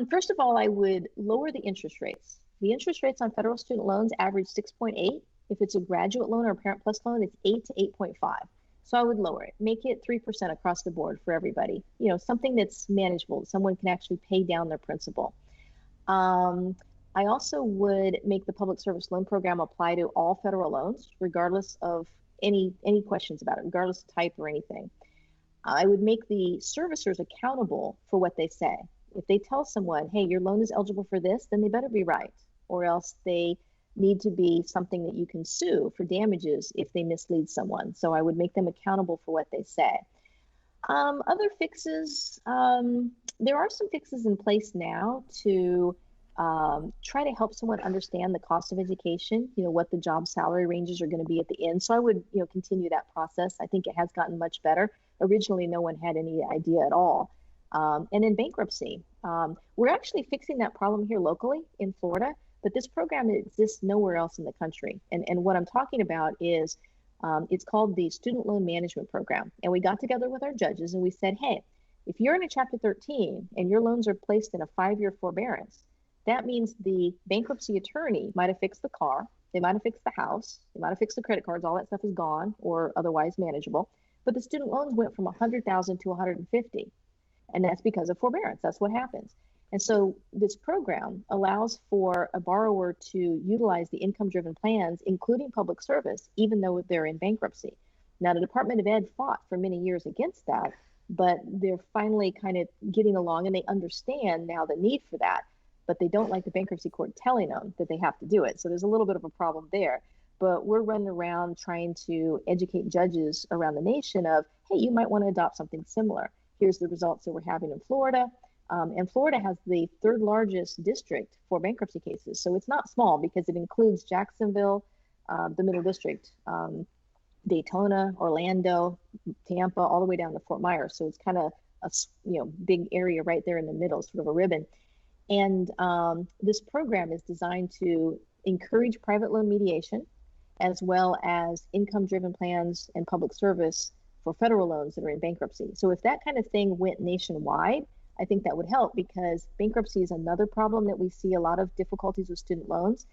First of all, I would lower the interest rates. The interest rates on federal student loans average 6.8. If it's a graduate loan or a Parent Plus loan, it's 8 to 8.5. So I would lower it, make it 3% across the board for everybody. Something that's manageable, someone can actually pay down their principal. I also would make the public service loan program apply to all federal loans, regardless of any questions about it, regardless of type or anything. I would make the servicers accountable for what they say. If they tell someone, hey, your loan is eligible for this, then they better be right, or else they need to be something that you can sue for damages if they mislead someone. So I would make them accountable for what they say. Other fixes, there are some fixes in place now to try to help someone understand the cost of education, what the job salary ranges are going to be at the end. So I would, continue that process. I think it has gotten much better. Originally, no one had any idea at all. And in bankruptcy, we're actually fixing that problem here locally in Florida, but this program exists nowhere else in the country. And what I'm talking about is it's called the Student Loan Management Program. And we got together with our judges and we said, hey, if you're in a Chapter 13 and your loans are placed in a 5-year forbearance, that means the bankruptcy attorney might have fixed the car, they might have fixed the house, they might have fixed the credit cards, all that stuff is gone or otherwise manageable. But the student loans went from 100,000 to 150. And that's because of forbearance. That's what happens. And so this program allows for a borrower to utilize the income-driven plans, including public service, even though they're in bankruptcy. Now, the Department of Ed fought for many years against that, but they're finally kind of getting along and they understand now the need for that, but they don't like the bankruptcy court telling them that they have to do it. So there's a little bit of a problem there. But we're running around trying to educate judges around the nation of, hey, you might want to adopt something similar. Here's the results that we're having in Florida. And Florida has the 3rd largest district for bankruptcy cases. So it's not small because it includes Jacksonville, the Middle District, Daytona, Orlando, Tampa, all the way down to Fort Myers. So it's kind of a big area right there in the middle, sort of a ribbon. And this program is designed to encourage private loan mediation, as well as income-driven plans and public service for federal loans that are in bankruptcy. So if that kind of thing went nationwide, I think that would help, because bankruptcy is another problem that we see a lot of difficulties with student loans,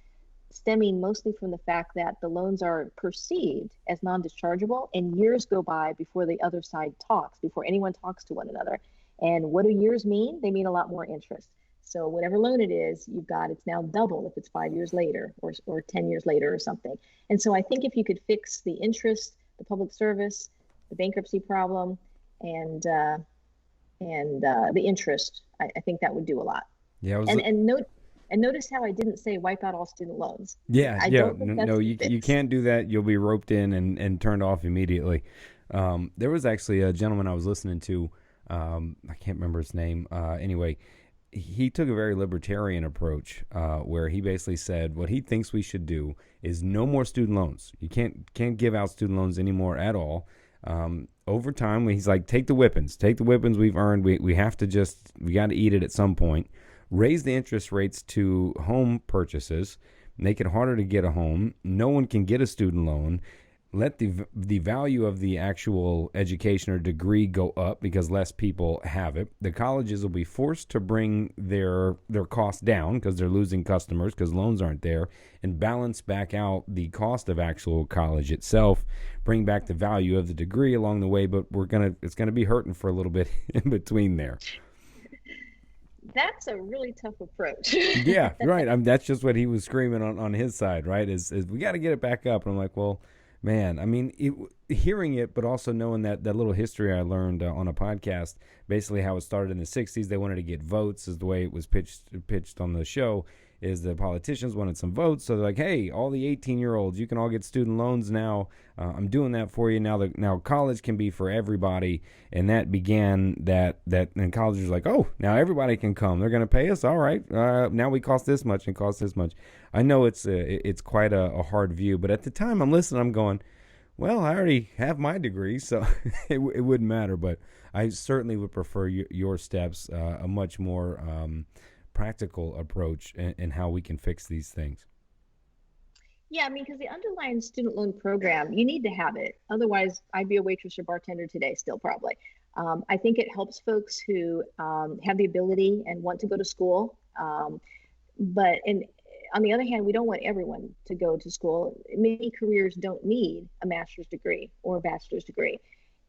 stemming mostly from the fact that the loans are perceived as non-dischargeable and years go by before the other side talks, before anyone talks to one another. And what do years mean? They mean a lot more interest. So whatever loan it is, you've got, it's now double if it's 5 years later or 10 years later or something. And so I think if you could fix the interest, the public service, the bankruptcy problem, and the interest, I think that would do a lot. Yeah. And notice how I didn't say wipe out all student loans. Yeah. No, you can't do that. You'll be roped in and turned off immediately. There was actually a gentleman I was listening to. I can't remember his name. Anyway, he took a very libertarian approach where he basically said what he thinks we should do is no more student loans. You can't give out student loans anymore at all. Over time, he's like, take the whippings we've earned. We got to eat it at some point. Raise the interest rates to home purchases, make it harder to get a home. No one can get a student loan. let the value of the actual education or degree go up because less people have it. The colleges will be forced to bring their costs down because they're losing customers because loans aren't there, and balance back out the cost of actual college itself, bring back the value of the degree along the way, but it's gonna be hurting for a little bit in between there. That's a really tough approach. Yeah, right. That's just what he was screaming on his side, right? Is we got to get it back up. And I'm like, well, man, I mean, hearing it, but also knowing that little history I learned on a podcast, basically how it started in the 60s. They wanted to get votes, is the way it was pitched on the show, is the politicians wanted some votes. So they're like, hey, all the 18-year-olds, you can all get student loans now. I'm doing that for you now. Now college can be for everybody. And that began and colleges were like, oh, now everybody can come. They're going to pay us. All right. Now we cost this much and cost this much. I know it's quite a hard view, but at the time I'm listening, I'm going, well, I already have my degree, so it wouldn't matter. But I certainly would prefer your steps, a much more practical approach in how we can fix these things. Yeah, I mean, because the underlying student loan program, you need to have it. Otherwise, I'd be a waitress or bartender today, still probably. I think it helps folks who have the ability and want to go to school. But on the other hand, we don't want everyone to go to school. Many careers don't need a master's degree or a bachelor's degree.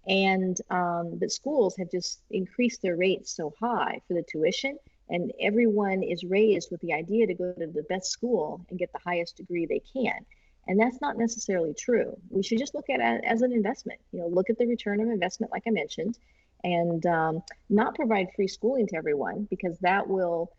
And but schools have just increased their rates so high for the tuition, and everyone is raised with the idea to go to the best school and get the highest degree they can. And that's not necessarily true. We should just look at it as an investment. Look at the return of investment, like I mentioned, and not provide free schooling to everyone, because that will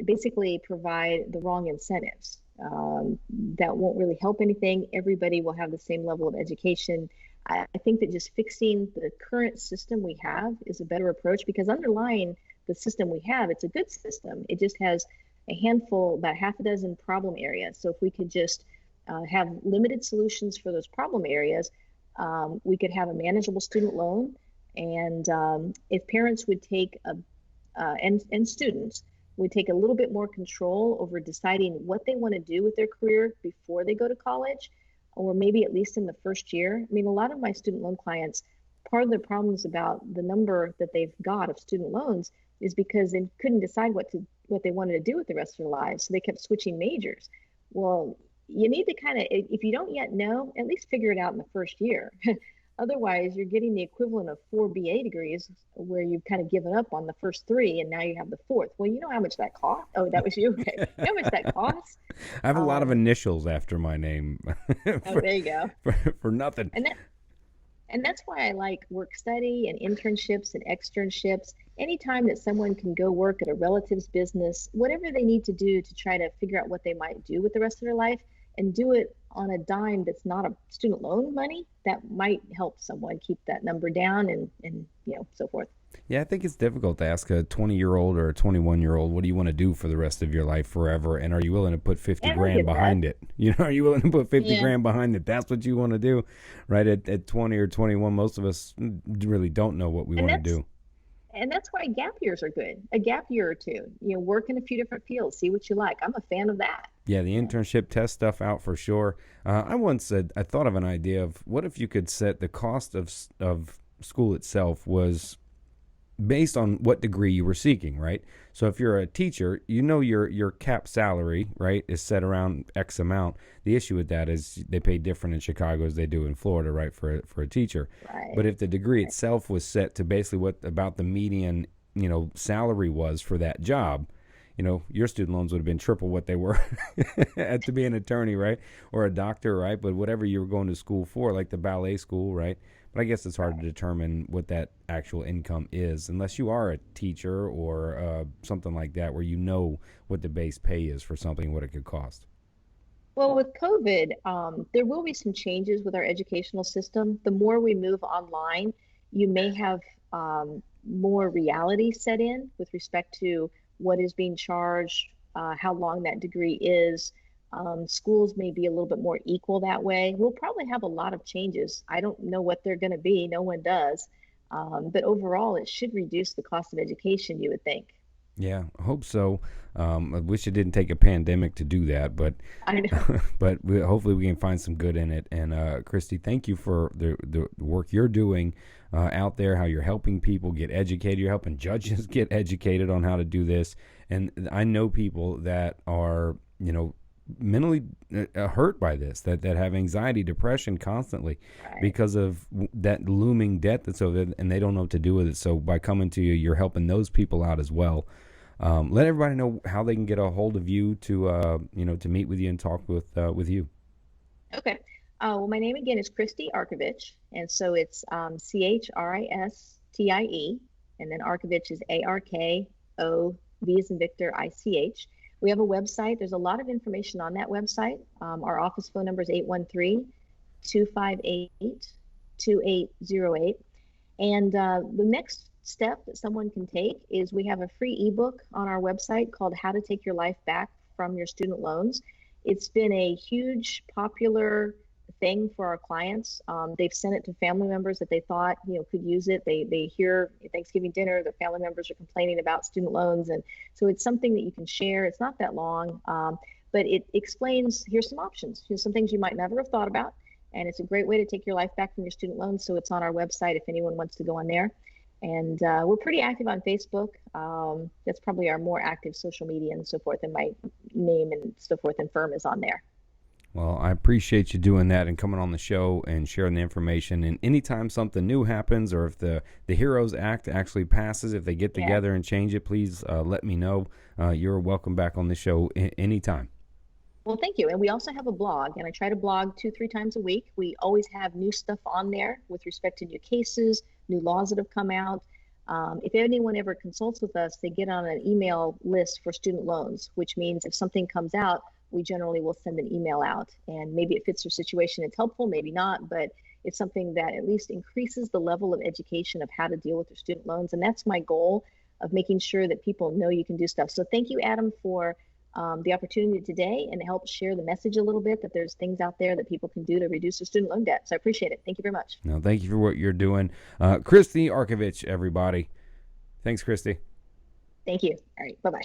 basically provide the wrong incentives. That won't really help anything. Everybody will have the same level of education. I think that just fixing the current system we have is a better approach, because underlying the system we have, it's a good system. It just has a handful, about half a dozen problem areas. So if we could just have limited solutions for those problem areas, we could have a manageable student loan. And if parents would take and students would take a little bit more control over deciding what they want to do with their career before they go to college, or maybe at least in the first year. I mean, a lot of my student loan clients, part of the problems about the number that they've got of student loans is because they couldn't decide what they wanted to do with the rest of their lives. So they kept switching majors. Well, you need to kind of, if you don't yet know, at least figure it out in the first year. Otherwise, you're getting the equivalent of 4 BA degrees where you've kind of given up on the first 3 and now you have the 4th. Well, you know how much that costs? Oh, that was you? Okay. You know how much that costs? I have a lot of initials after my name. There you go. For nothing. And that's why I like work study and internships and externships. Anytime that someone can go work at a relative's business, whatever they need to do to try to figure out what they might do with the rest of their life, and do it on a dime that's not a student loan money, that might help someone keep that number down and so forth. Yeah, I think it's difficult to ask a 20-year-old or a 21-year-old, what do you want to do for the rest of your life forever? And are you willing to put 50 grand behind it? Are you willing to put 50 grand behind it? That's what you want to do, right? At 20 or 21, most of us really don't know what we want to do. And that's why gap years are good. A gap year or two, work in a few different fields, see what you like. I'm a fan of that. Yeah, the internship, test stuff out for sure. I once said, I thought of an idea of what if you could set the cost of school itself was based on what degree you were seeking, right? So if you're a teacher, your cap salary, right, is set around X amount. The issue with that is they pay different in Chicago as they do in Florida, right, for a teacher. Right. But if the degree itself was set to basically what about the median, salary was for that job, your student loans would have been triple what they were to be an attorney, right, or a doctor, right? But whatever you were going to school for, like the ballet school, right? But I guess it's hard to determine what that actual income is unless you are a teacher or something like that where you know what the base pay is for something, what it could cost. Well, with COVID, there will be some changes with our educational system. The more we move online, you may have more reality set in with respect to what is being charged, how long that degree is. Schools may be a little bit more equal that way. We'll probably have a lot of changes. I don't know what they're going to be. No one does. But overall, it should reduce the cost of education, you would think. Yeah, I hope so. I wish it didn't take a pandemic to do that, but I know. hopefully we can find some good in it. And Christy, thank you for the work you're doing out there, how you're helping people get educated. You're helping judges get educated on how to do this. And I know people that are, mentally hurt by this, that have anxiety, depression constantly Right. because of that looming debt that's over there, and they don't know what to do with it. So by coming to you, you're helping those people out as well. Let everybody know how they can get a hold of you to meet with you and talk with you. Okay. Well, my name again is Christie Arkovich, and so it's Christie, and then Arkovich is ARKOV as in Victor ICH. We have a website. There's a lot of information on that website. Our office phone number is 813-258-2808. And the next step that someone can take is we have a free ebook on our website called How to Take Your Life Back from Your Student Loans. It's been a huge popular thing for our clients. They've sent it to family members that they thought could use it. They hear at Thanksgiving dinner their family members are complaining about student loans, and so it's something that you can share. It's not that long, but it explains, here's some options, here's some things you might never have thought about, and it's a great way to take your life back from your student loans. So it's on our website if anyone wants to go on there. And we're pretty active on Facebook. That's probably our more active social media and so forth. And my name and so forth and firm is on there. Well, I appreciate you doing that and coming on the show and sharing the information. And anytime something new happens, or if the Heroes Act actually passes, if they get together and change it, please let me know. You're welcome back on the show anytime. Well, thank you. And we also have a blog, and I try to blog 2-3 times a week. We always have new stuff on there with respect to new cases, new laws that have come out. If anyone ever consults with us, they get on an email list for student loans, which means if something comes out, we generally will send an email out. And maybe it fits their situation, it's helpful, maybe not, but it's something that at least increases the level of education of how to deal with their student loans. And that's my goal of making sure that people know you can do stuff. So thank you, Adam, for the opportunity today and help share the message a little bit that there's things out there that people can do to reduce their student loan debt. So I appreciate it. Thank you very much. No, thank you for what you're doing. Christy Arkovich, everybody. Thanks, Christy. Thank you. All right. Bye-bye.